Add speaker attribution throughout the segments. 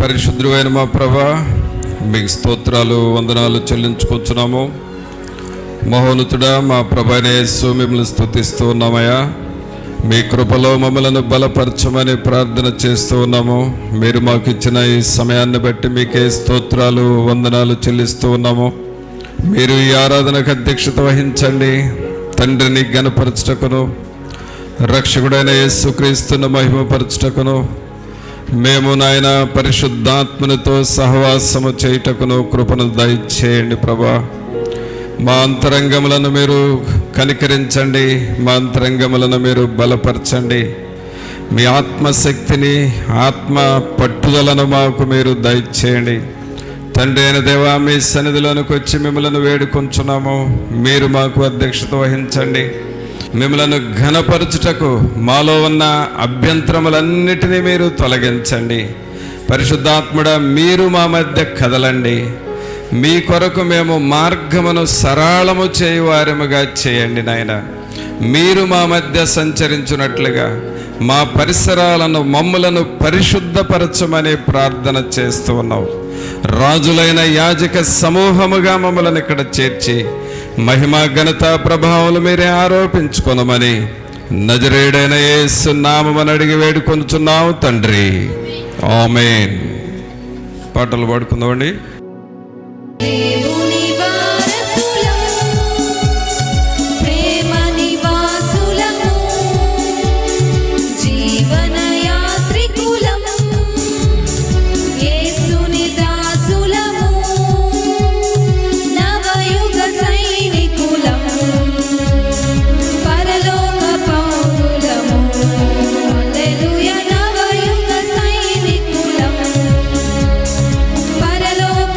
Speaker 1: పరిశుద్ధుడైన మా ప్రభా, మీకు స్తోత్రాలు వందనాలు చెల్లించుకుంటున్నాము. మహోన్నతుడా మా ప్రభానే యేసు, మిమ్మల్ని స్తుతిస్తూ ఉన్నామయ్యా. మీ కృపలో మమ్మలను బలపరచమని ప్రార్థన చేస్తూ ఉన్నాము. మీరు మాకు ఇచ్చిన ఈ సమయాన్ని బట్టి మీకే స్తోత్రాలు వందనాలు చెల్లిస్తూ ఉన్నాము. మీరు ఈ ఆరాధనకు అధ్యక్షత వహించండి. తండ్రిని ఘనపరచుటకును, రక్షకుడైన యేసుక్రీస్తును మహిమపరచుటకును, మేము నాయన పరిశుద్ధాత్మనితో సహవాసము చేయుటకును కృపను దయచేయండి ప్రభా. మా అంతరంగములను మీరు కనికరించండి, మా అంతరంగములను మీరు బలపరచండి. మీ ఆత్మశక్తిని, ఆత్మ పట్టుదలను మాకు మీరు దయచేయండి. తండ్రి అయిన దేవా, మీ సన్నిధిలోనికి వచ్చి మిమ్మల్ని వేడుకొంచున్నాము. మీరు మాకు అధ్యక్షత వహించండి. మిమ్మలను ఘనపరచుటకు మాలో ఉన్న అభ్యంతరములన్నిటినీ మీరు తొలగించండి. పరిశుద్ధాత్ముడా, మీరు మా మధ్య కదలండి. మీ కొరకు మేము మార్గమును సరళము చేయువారముగా చేయండి నాయన. మీరు మా మధ్య సంచరించున్నట్లుగా మా పరిసరాలను, మమ్ములను పరిశుద్ధపరచమని ప్రార్థన చేస్తూ ఉన్నావు. రాజులైన యాజక సమూహముగా మమ్మల్ని ఇక్కడ చేర్చి మహిమ ఘనత ప్రభావాలు మీరే ఆరోపించుకొనమని నజరేయుడైన యేసు నామమున అడిగి వేడుకొనుచున్నాము తండ్రి, ఆమేన్. పాటలు పాడుకుందామండి.
Speaker 2: పరలోక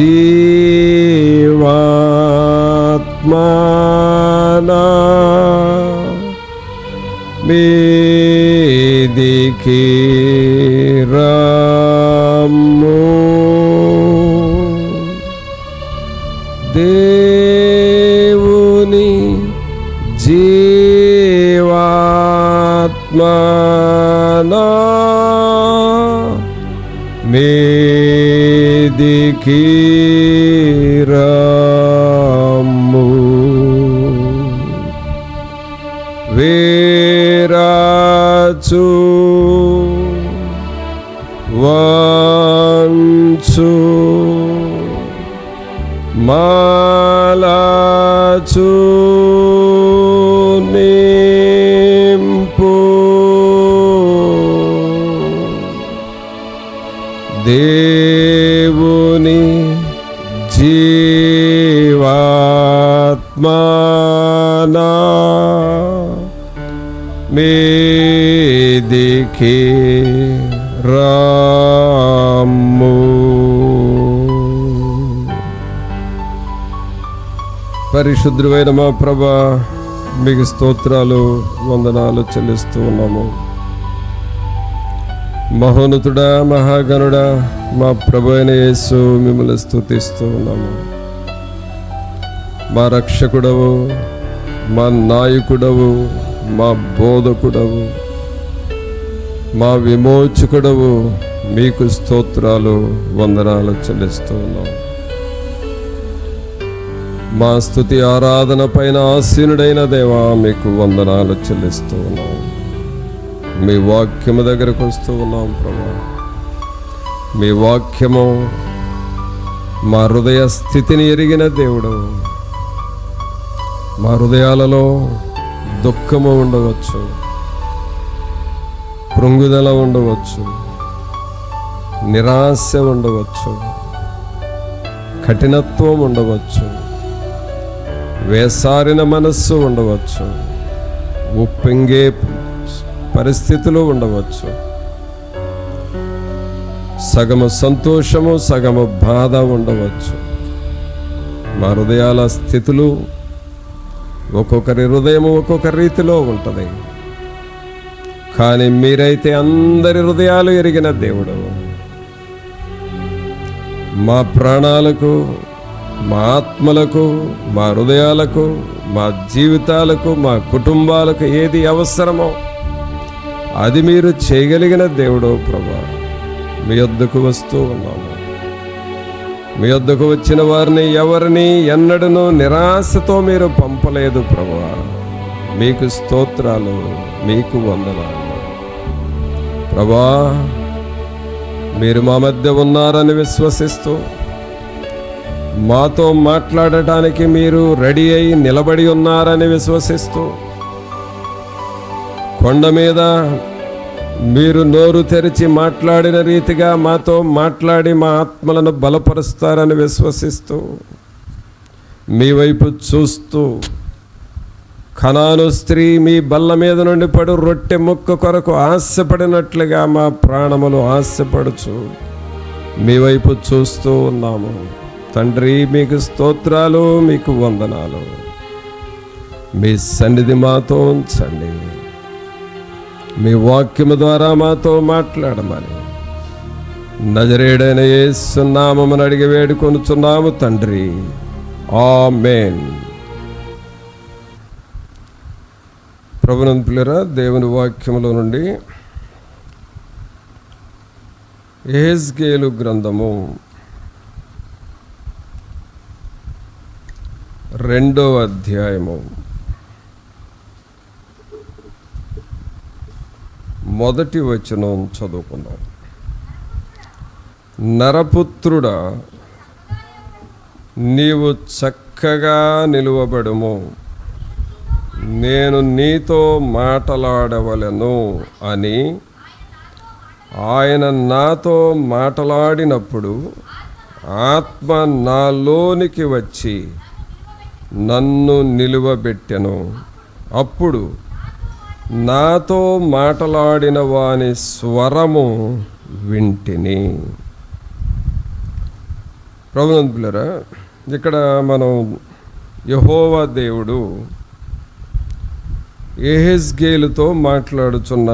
Speaker 2: జీవాత్మనా మీదికి రమ్ము. దేవుని జీవాత్మనా మీదికి రమ్ము. వీరాచు వంచు మాలాచు నింపు దేవుని జీవాత్మనా మీదికి రమ్ము. పరిశుద్ధుడైన మా ప్రభా, మీకు స్తోత్రాలు వందనాలు చెల్లిస్తూ ఉన్నాము. మహోన్నతుడా, మహాగణుడా, మా ప్రభు అయిన యేసు మిమ్మల్ని స్తుతిస్తూ ఉన్నాము. మా రక్షకుడవు, మా నాయకుడవు, మా బోధకుడవు, మా విమోచకుడవు, మీకు స్తోత్రాలు వందనాలు చెల్లిస్తూ ఉన్నాము. మా స్తుతి ఆరాధన పైన ఆసీనుడైన దేవా, మీకు వందనాలు చెల్లిస్తూ ఉన్నాము. మీ వాక్యము దగ్గరకు వస్తూ ఉన్నాం ప్రభా. మీ వాక్యము మా హృదయ స్థితిని ఎరిగిన దేవుడు. మా హృదయాలలో దుఃఖము ఉండవచ్చు, కృంగుదల ఉండవచ్చు, నిరాశ ఉండవచ్చు, కఠినత్వం ఉండవచ్చు, వేసారిన మనస్సు ఉండవచ్చు, ఉప్పొంగే పరిస్థితులు ఉండవచ్చు, సగము సంతోషము సగము బాధ ఉండవచ్చు. మా హృదయాల స్థితులు ఒక్కొక్కరి హృదయము ఒక్కొక్క రీతిలో ఉంటుంది. కానీ మీరైతే అందరి హృదయాలు ఎరిగిన దేవుడు. మా ప్రాణాలకు, మా ఆత్మలకు, మా హృదయాలకు, మా జీవితాలకు, మా కుటుంబాలకు ఏది అవసరమో అది మీరు చేయగలిగిన దేవుడు ప్రభా. మీ వద్దకు వస్తూ ఉన్నాము. మీ వద్దకు వచ్చిన వారిని ఎవరిని ఎన్నడూ నిరాశతో మీరు పంపలేదు ప్రభా. మీకు స్తోత్రాలు, మీకు వందనాలు ప్రభా. మీరు మా మధ్య ఉన్నారని విశ్వసిస్తూ మాతో మాట్లాడటానికి మీరు రెడీ అయి నిలబడి ఉన్నారని విశ్వసిస్తూ కొండ మీద మీరు నోరు తెరిచి మాట్లాడిన రీతిగా మాతో మాట్లాడి మా ఆత్మలను బలపరుస్తారని విశ్వసిస్తూ మీ వైపు చూస్తూ కనాను స్త్రీ మీ బల్ల మీద నుండి పడు రొట్టె ముక్క కొరకు ఆశపడినట్లుగా మా ప్రాణములు ఆశపడుచు మీ వైపు చూస్తూ ఉన్నాము. తండ్రి, మీకు స్తోత్రాలు, మీకు వందనాలు. మీ సన్నిధి మాతో ఉంచండి. మీ వాక్యము ద్వారా మాతో మాట్లాడమని నజరేయుడైన యేసు నామమున అడిగి వేడుకొనుచున్నాము తండ్రి. ఆమేన్. ప్రభునందు పిల్లరా, దేవుని వాక్యములో నుండి యెహెజ్కేలు గ్రంథము 2వ అధ్యాయము 1వ వచనం చదువుకుందాం. నరపుత్రుడా, నీవు చక్కగా నిలువబడుము, నేను నీతో మాట్లాడవలెను అని ఆయన నాతో మాట్లాడినప్పుడు ఆత్మ నాలోనికి వచ్చి నన్ను నిలువబెట్టెను. అప్పుడు నాతో మాట్లాడిన వాని స్వరము వింటిని. ప్రభునందులారా, ఇక్కడ మనం యెహోవా దేవుడు యెహెజ్కేలుతో మాట్లాడుచున్న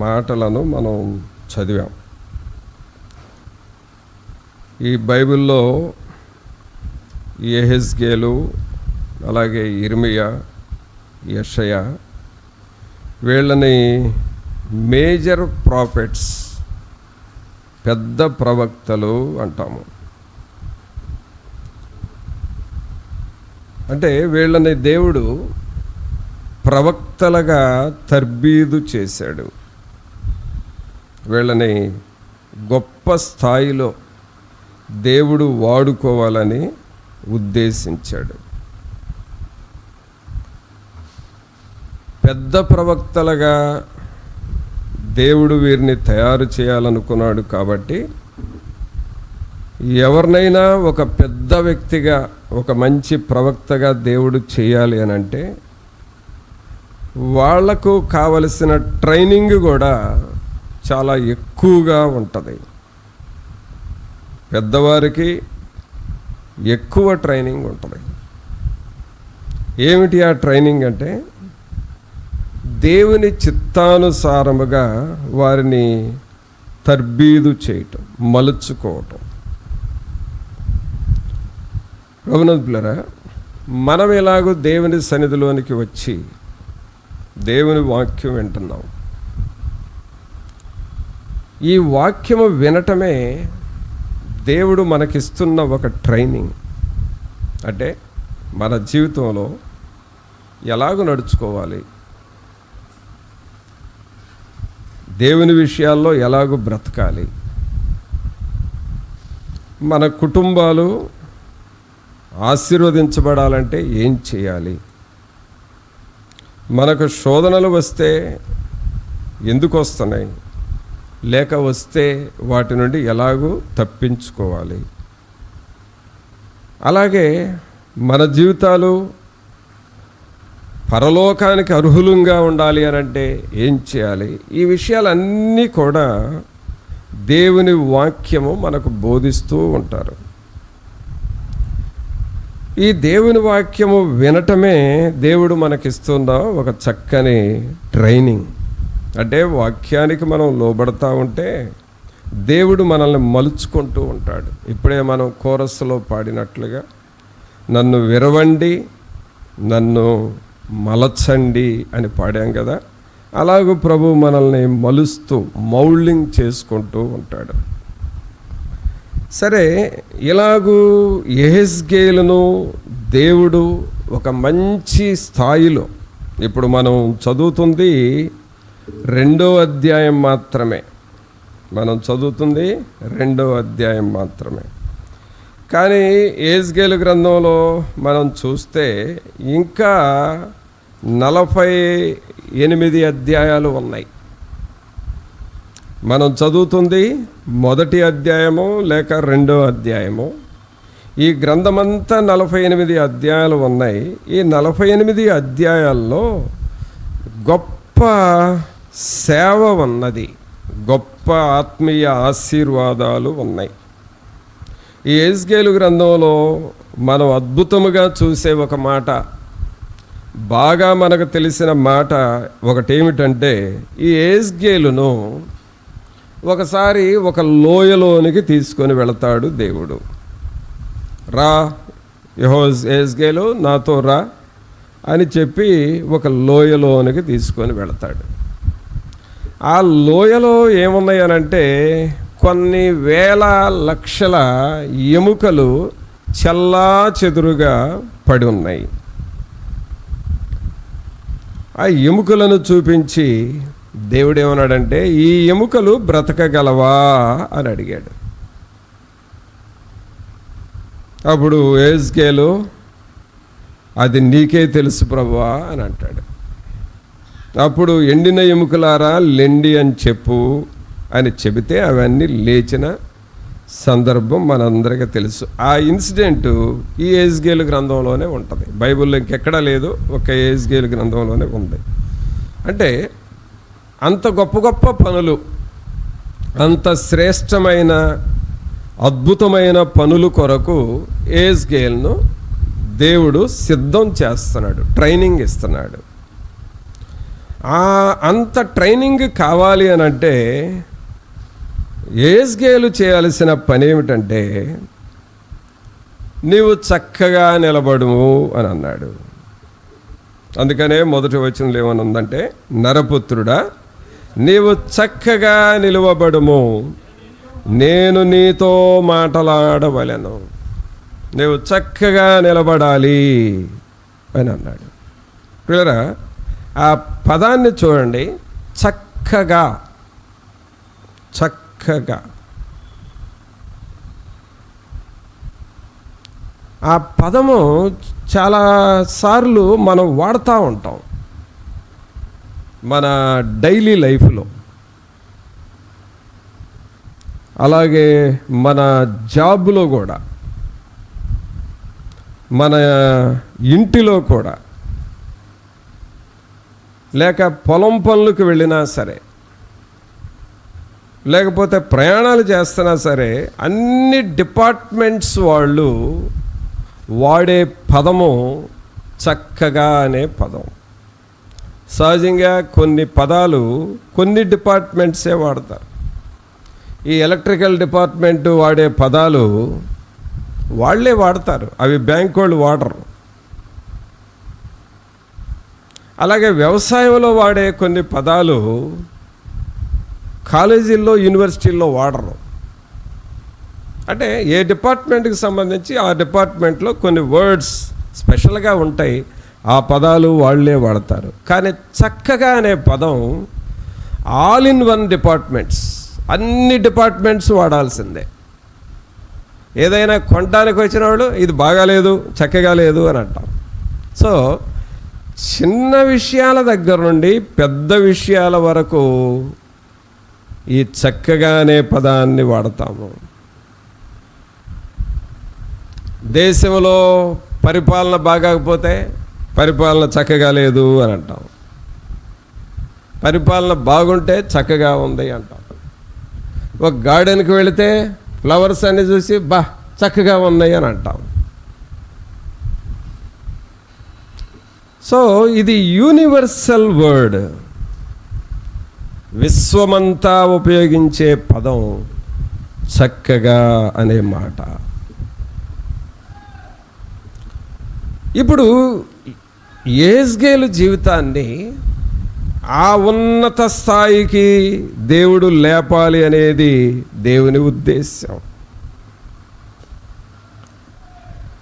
Speaker 2: మాటలను మనం చదివాం. ఈ బైబిల్లో యెహెజ్కేలు, అలాగే ఇర్మియా, యెషయా, వీళ్ళని మేజర్ ప్రాఫిట్స్, పెద్ద ప్రవక్తలు అంటాము. అంటే వీళ్ళని దేవుడు ప్రవక్తలుగా తర్బీదు చేశాడు. వీళ్ళని గొప్ప స్థాయిలో దేవుడు వాడుకోవాలని ఉద్దేశించాడు. పెద్ద ప్రవక్తలుగా దేవుడు వీరిని తయారు చేయాలనుకున్నాడు. కాబట్టి ఎవరినైనా ఒక పెద్ద వ్యక్తిగా, ఒక మంచి ప్రవక్తగా దేవుడు చేయాలి అని అంటే వాళ్లకు కావలసిన ట్రైనింగ్ కూడా చాలా ఎక్కువగా ఉంటుంది. పెద్దవారికి ఎక్కువ ట్రైనింగ్ ఉంటుంది. ఏమిటి ఆ ట్రైనింగ్ అంటే, దేవుని చిత్తానుసారముగా వారిని తర్బీదు చేయటం, మలుచుకోవటం. ప్రభునందులారా, మనం ఎలాగో దేవుని సన్నిధిలోనికి వచ్చి దేవుని వాక్యం వింటున్నాం. ఈ వాక్యము వినటమే దేవుడు మనకిస్తున్న ఒక ట్రైనింగ్. అంటే మన జీవితంలో ఎలాగో నడుచుకోవాలి, దేవుని విషయాల్లో ఎలాగో బ్రతకాలి, మన కుటుంబాలు ఆశీర్వదించబడాలంటే ఏం చేయాలి, మనకు శోధనలు వస్తే ఎందుకు వస్తున్నాయి, లేక వస్తే వాటి నుండి ఎలాగూ తప్పించుకోవాలి, అలాగే మన జీవితాలు పరలోకానికి అర్హులంగా ఉండాలి అని అంటే ఏం చేయాలి, ఈ విషయాలన్నీ కూడా దేవుని వాక్యము మనకు బోధిస్తూ ఉంటారు. ఈ దేవుని వాక్యము వినటమే దేవుడు మనకిస్తున్న ఒక చక్కని ట్రైనింగ్. అంటే వాక్యానికి మనం లోబడతా ఉంటే దేవుడు మనల్ని మలుచుకుంటూ ఉంటాడు. ఇప్పుడే మనం కోరస్సులో పాడినట్లుగా, నన్ను విరవండి, నన్ను మలచండి అని పాడాం కదా. అలాగూ ప్రభు మనల్ని మలుస్తూ, మౌల్డింగ్ చేసుకుంటూ ఉంటాడు. సరే, ఇలాగూ యెహెజ్కేలును దేవుడు ఒక మంచి స్థాయిలో, ఇప్పుడు మనం చదువుతుంది 2వ అధ్యాయం మాత్రమే, కానీ యెహెజ్కేలు గ్రంథంలో మనం చూస్తే ఇంకా 48 అధ్యాయాలు ఉన్నాయి. మనం చదువుతుంది 1వ అధ్యాయము లేక 2వ అధ్యాయము. ఈ గ్రంథమంతా 48 అధ్యాయాలు ఉన్నాయి. ఈ 48 అధ్యాయాల్లో గొప్ప సేవ ఉన్నది, గొప్ప ఆత్మీయ ఆశీర్వాదాలు ఉన్నాయి. ఈ యెహెజ్కేలు గ్రంథంలో మనం అద్భుతముగా చూసే ఒక మాట, బాగా మనకు తెలిసిన మాట ఒకటేమిటంటే, ఈ యెహెజ్కేలును ఒకసారి ఒక లోయలోనికి తీసుకొని వెళతాడు దేవుడు. రా యెహెజ్కేలు, నాతో రా అని చెప్పి ఒక లోయలోనికి తీసుకొని వెళతాడు. ఆ లోయలో ఏమున్నాయనంటే కొన్ని వేల లక్షల ఎముకలు చెల్లా చెదురుగా పడి ఉన్నాయి. ఆ ఎముకలను చూపించి దేవుడు ఏమన్నాడంటే, ఈ ఎముకలు బ్రతకగలవా అని అడిగాడు. అప్పుడు యెహెజ్కేలు, అది నీకే తెలుసు ప్రభువా అని అంటాడు. అప్పుడు ఎండిన ఎముకలారా లెండి అని చెప్పు అని చెబితే అవన్నీ లేచిన సందర్భం మనందరికీ తెలుసు. ఆ ఇన్సిడెంట్ ఈ యెహెజ్కేలు గ్రంథంలోనే ఉంటుంది. బైబిల్లో ఇంకెక్కడా లేదు, ఒక యెహెజ్కేలు గ్రంథంలోనే ఉంది. అంటే అంత గొప్ప గొప్ప పనులు, అంత శ్రేష్టమైన అద్భుతమైన పనుల కొరకు యెహెజ్కేలును దేవుడు సిద్ధం చేస్తున్నాడు, ట్రైనింగ్ ఇస్తున్నాడు. అంత ట్రైనింగ్ కావాలి అని అంటే యెహెజ్కేలు చేయాల్సిన పని ఏమిటంటే, నీవు చక్కగా నిలబడుము అని అన్నాడు. అందుకనే మొదటి వచనంలో ఏమని ఉందంటే, నరపుత్రుడా నీవు చక్కగా నిలువబడుము, నేను నీతో మాటలాడవలెను. నీవు చక్కగా నిలబడాలి అని అన్నాడు. పిల్లరా, ఆ పదాన్ని చూడండి, చక్కగా. చక్కగా ఆ పదము చాలాసార్లు మనం వాడుతూ ఉంటాం మన డైలీ లైఫ్లో. అలాగే మన జాబ్లో కూడా, మన ఇంటిలో కూడా, లేక పొలం పనులకు వెళ్ళినా సరే, లేకపోతే ప్రయాణాలు చేస్తున్నా సరే, అన్ని డిపార్ట్మెంట్స్ వాళ్ళు వాడే పదము చక్కగా అనే పదం. సహజంగా కొన్ని పదాలు కొన్ని డిపార్ట్మెంట్సే వాడతారు. ఈ ఎలక్ట్రికల్ డిపార్ట్మెంట్ వాడే పదాలు వాళ్ళే వాడతారు, అవి బ్యాంక్ వాళ్ళు వాడరు. అలాగే వ్యవసాయంలో వాడే కొన్ని పదాలు కాలేజీల్లో, యూనివర్సిటీల్లో వాడరు. అంటే ఏ డిపార్ట్మెంట్కి సంబంధించి ఆ డిపార్ట్మెంట్లో కొన్ని వర్డ్స్ స్పెషల్గా ఉంటాయి, ఆ పదాలు వాళ్ళే వాడతారు. కానీ చక్కగా అనే పదం ఆల్ ఇన్ వన్ డిపార్ట్మెంట్స్, అన్ని డిపార్ట్మెంట్స్ వాడాల్సిందే. ఏదైనా కొనడానికి వచ్చిన వాళ్ళు ఇది బాగాలేదు, చక్కగా లేదు అని అంటాం. సో చిన్న విషయాల దగ్గర నుండి పెద్ద విషయాల వరకు ఈ చక్కగా అనే పదాన్ని వాడతాము. దేశంలో పరిపాలన బాగాకపోతే పరిపాలన చక్కగా లేదు అని అంటాం. పరిపాలన బాగుంటే చక్కగా ఉంది అంటాం. ఒక గార్డెన్కి వెళితే ఫ్లవర్స్ అన్ని చూసి చక్కగా ఉన్నాయి అని అంటాం. సో ఇది యూనివర్సల్ వర్డ్, విశ్వమంతా ఉపయోగించే పదం చక్కగా అనే మాట. ఇప్పుడు యెహెజ్కేలు జీవితాన్ని ఆ ఉన్నత స్థాయికి దేవుడు లేపాలి అనేది దేవుని ఉద్దేశం.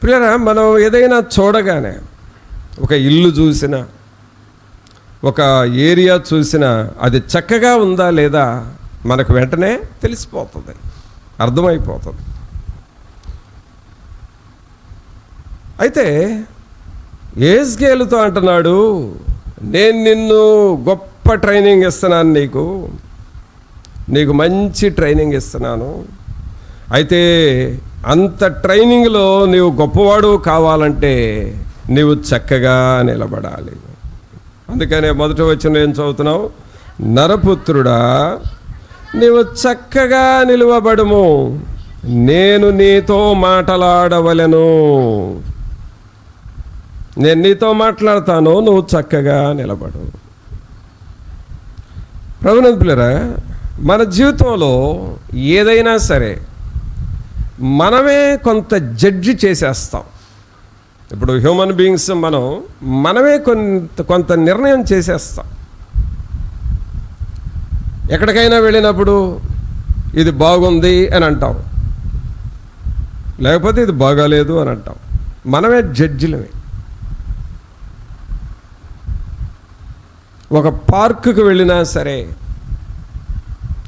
Speaker 2: ప్రియరా, మనం ఏదైనా చూడగానే, ఒక ఇల్లు చూసినా, ఒక ఏరియా చూసినా, అది చక్కగా ఉందా లేదా మనకు వెంటనే తెలిసిపోతుంది, అర్థమైపోతుంది. అయితే యెహెజ్కేలుతో అంటున్నాడు, నేను నిన్ను గొప్ప ట్రైనింగ్ ఇస్తున్నాను, నీకు మంచి ట్రైనింగ్ ఇస్తున్నాను. అయితే అంత ట్రైనింగ్లో నీవు గొప్పవాడు కావాలంటే నీవు చక్కగా నిలబడాలి. అందుకనే మొదటి వచనం ఏం చదువుతున్నావు? నరపుత్రుడా నీవు చక్కగా నిలువబడుము, నేను నీతో మాటలాడవలెను. నేను నీతో మాట్లాడతాను, నువ్వు చక్కగా నిలబడు. ప్రభునందు పిల్లరా, మన జీవితంలో ఏదైనా సరే మనమే కొంత జడ్జి చేసేస్తాం. ఇప్పుడు హ్యూమన్ బీయింగ్స్ మనమే కొంత నిర్ణయం చేసేస్తాం. ఎక్కడికైనా వెళ్ళినప్పుడు ఇది బాగుంది అని అంటాం, లేకపోతే ఇది బాగాలేదు అని అంటాం. మనమే జడ్జిలమే. ఒక పార్కుకు వెళ్ళినా సరే,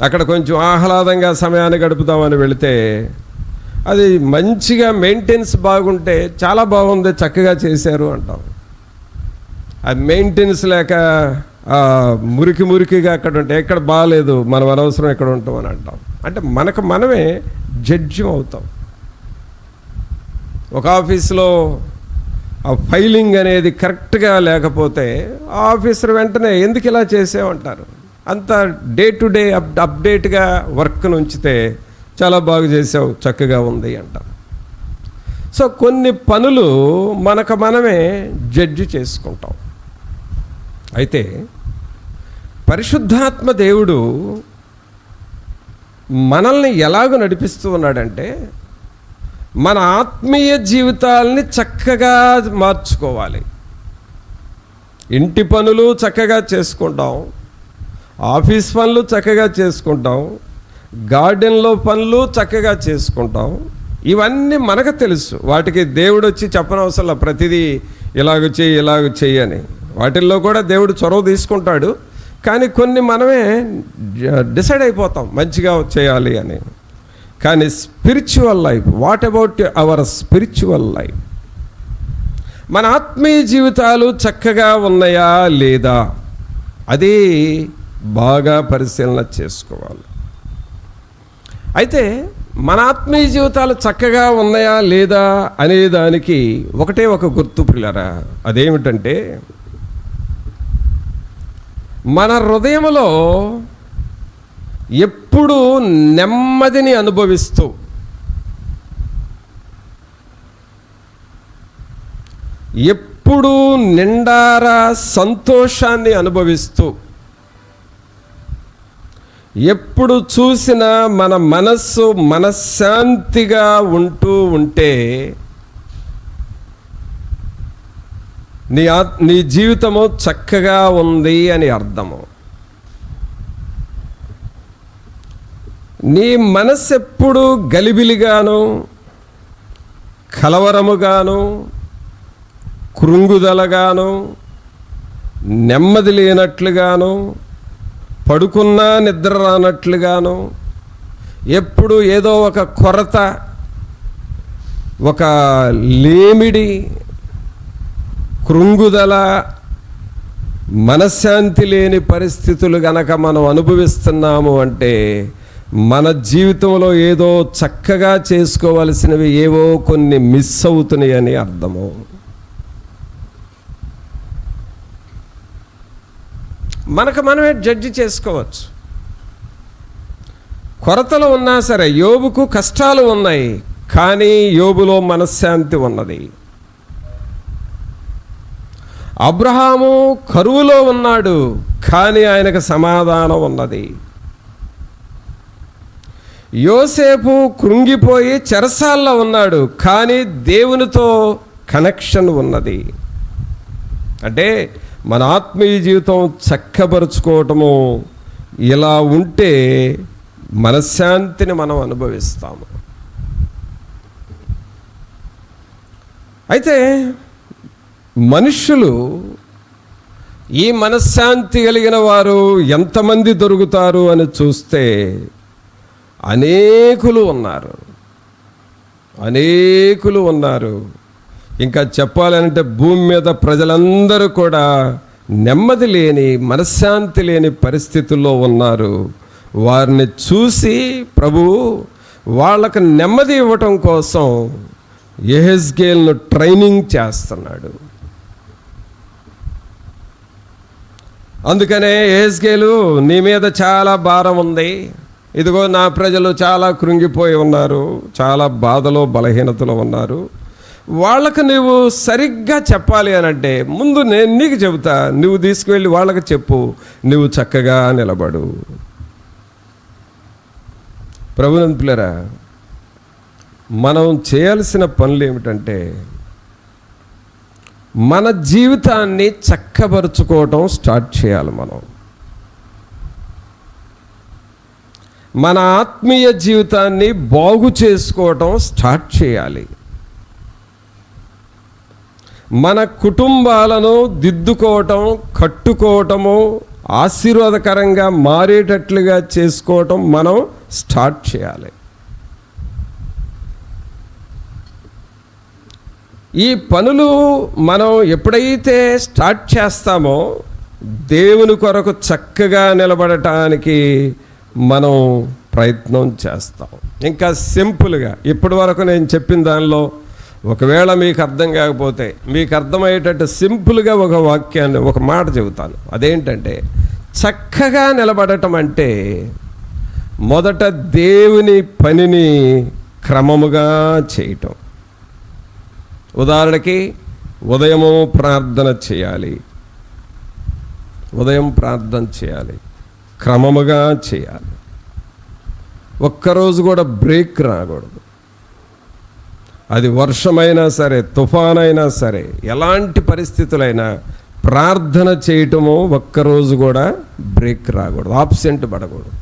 Speaker 2: అక్కడ కొంచెం ఆహ్లాదంగా సమయాన్ని గడుపుదామని వెళితే అది మంచిగా మెయింటెనెన్స్ బాగుంటే చాలా బాగుంది, చక్కగా చేశారు అంటాం. అది మెయింటెనెన్స్ లేక మురికిగా అక్కడ ఉంటే, ఎక్కడ బాగాలేదు, మనం అనవసరం ఎక్కడ ఉంటాం అని అంటాం. అంటే మనమే జడ్జి అవుతాం. ఒక ఆఫీస్లో ఆ ఫైలింగ్ అనేది కరెక్ట్గా లేకపోతే ఆ ఆఫీసర్ వెంటనే ఎందుకు ఇలా చేసేవంటారు. అంత డే టు డే అప్డేట్గా వర్క్ను ఉంచితే చాలా బాగా చేసావు, చక్కగా ఉంది అంటాం. సో కొన్ని పనులు మనకు మనమే జడ్జి చేసుకుంటాం. అయితే పరిశుద్ధాత్మ దేవుడు మనల్ని ఎలాగ నడిపిస్తూ ఉన్నాడంటే, మన ఆత్మీయ జీవితాలని చక్కగా మార్చుకోవాలి. ఇంటి పనులు చక్కగా చేసుకుంటాం, ఆఫీస్ పనులు చక్కగా చేసుకుంటాం, గార్డెన్లో పనులు చక్కగా చేసుకుంటాం. ఇవన్నీ మనకు తెలుసు, వాటికి దేవుడు వచ్చి చెప్పనవసరం, ప్రతిదీ ఇలాగ చెయ్యి అని. వాటిల్లో కూడా దేవుడు చొరవ తీసుకుంటాడు, కానీ కొన్ని మనమే డిసైడ్ అయిపోతాం మంచిగా చేయాలి అని. కానీ spiritual life, what about our spiritual life? మన ఆత్మీయ జీవితాలు చక్కగా ఉన్నాయా లేదా, అది బాగా పరిశీలన చేసుకోవాలి. అయితే మన ఆత్మీయ జీవితాలు చక్కగా ఉన్నాయా లేదా అనే దానికి ఒకటే ఒక గుర్తు ప్రియులారా, అదేమిటంటే మన హృదయంలో ఎప్పుడు నెమ్మదిని అనుభవిస్తూ, ఎప్పుడు నిండారా సంతోషాన్ని అనుభవిస్తూ, ఎప్పుడు చూసినా మన మనస్సు మనశ్శాంతిగా ఉంటే నీ జీవితము చక్కగా ఉంది అని అర్థము. నీ మనస్సు ఎప్పుడు గలిబిలిగాను, కలవరముగాను, కృంగుదలగాను, నెమ్మది లేనట్లుగాను, పడుకున్నా నిద్ర రానట్లుగాను, ఎప్పుడు ఏదో ఒక కొరత, ఒక లేమిడి, కృంగుదల, మనశ్శాంతి లేని పరిస్థితులు గనక మనం అనుభవిస్తున్నాము అంటే మన జీవితంలో ఏదో చక్కగా చేసుకోవలసినవి ఏవో కొన్ని మిస్ అవుతున్నాయి అని అర్థము. మనకు మనమే జడ్జి చేసుకోవచ్చు. కొరతలు ఉన్నా సరే, యోబుకు కష్టాలు ఉన్నాయి, కానీ యోబులో మనశ్శాంతి ఉన్నది. అబ్రహాము కరువులో ఉన్నాడు, కానీ ఆయనకు సమాధానం ఉన్నది. యోసేపు కృంగిపోయి చెరసాల్లో ఉన్నాడు, కానీ దేవునితో కనెక్షన్ ఉన్నది. అంటే మన ఆత్మీయ జీవితం చక్కబరుచుకోవటము ఇలా ఉంటే మనశ్శాంతిని మనం అనుభవిస్తాము. అయితే మనుష్యులు ఈ మనశ్శాంతి కలిగిన వారు ఎంతమంది దొరుకుతారు అని చూస్తే అనేకులు ఉన్నారు. ఇంకా చెప్పాలంటే భూమి మీద ప్రజలందరూ కూడా నెమ్మది లేని, మనశ్శాంతి లేని పరిస్థితుల్లో ఉన్నారు. వారిని చూసి ప్రభువు వాళ్ళకు నెమ్మది ఇవ్వటం కోసం యెహెజ్కేలును ట్రైనింగ్ చేస్తున్నాడు. అందుకనే యెహెజ్కేలు, నీ మీద చాలా భారం ఉంది, ఇదిగో నా ప్రజలు చాలా కృంగిపోయి ఉన్నారు, చాలా బాధలో బలహీనతలో ఉన్నారు, వాళ్ళకు నువ్వు సరిగ్గా చెప్పాలి అని అంటే ముందు నేను నీకు చెబుతా, నువ్వు తీసుకువెళ్ళి వాళ్ళకి చెప్పు, నువ్వు చక్కగా నిలబడు. ప్రభునందు పిల్లరా, మనం చేయాల్సిన పనులు ఏమిటంటే మన జీవితాన్ని చక్కబరుచుకోవటం స్టార్ట్ చేయాలి. మన ఆత్మీయ జీవితాన్ని బాగు చేసుకోవటం స్టార్ట్ చేయాలి. మన కుటుంబాలను దిద్దుకోవటం, కట్టుకోవటము, ఆశీర్వాదకరంగా మారేటట్లుగా చేసుకోవటం మనం స్టార్ట్ చేయాలి. ఈ పనులు మనం ఎప్పుడైతే స్టార్ట్ చేస్తామో దేవుని కొరకు చక్కగా నిలబడటానికి మనం ప్రయత్నం చేస్తాం. ఇంకా సింపుల్గా ఇప్పటి వరకు నేను చెప్పిన దానిలో ఒకవేళ మీకు అర్థం కాకపోతే మీకు అర్థమయ్యేటట్టు సింపుల్గా ఒక వాక్యాన్ని, ఒక మాట చెబుతాను. అదేంటంటే చక్కగా నిలబడటం అంటే మొదట దేవుని పనిని క్రమముగా చేయటం. ఉదాహరణకి ఉదయము ప్రార్థన చేయాలి, ఉదయం ప్రార్థన చేయాలి, క్రమముగా చేయాలి. ఒక్కరోజు కూడా బ్రేక్ రాకూడదు. అది వర్షమైనా సరే, తుఫానైనా సరే, ఎలాంటి పరిస్థితులైనా ప్రార్థన చేయటము ఒక్కరోజు కూడా బ్రేక్ రాకూడదు, ఆబ్సెంట్ పడకూడదు.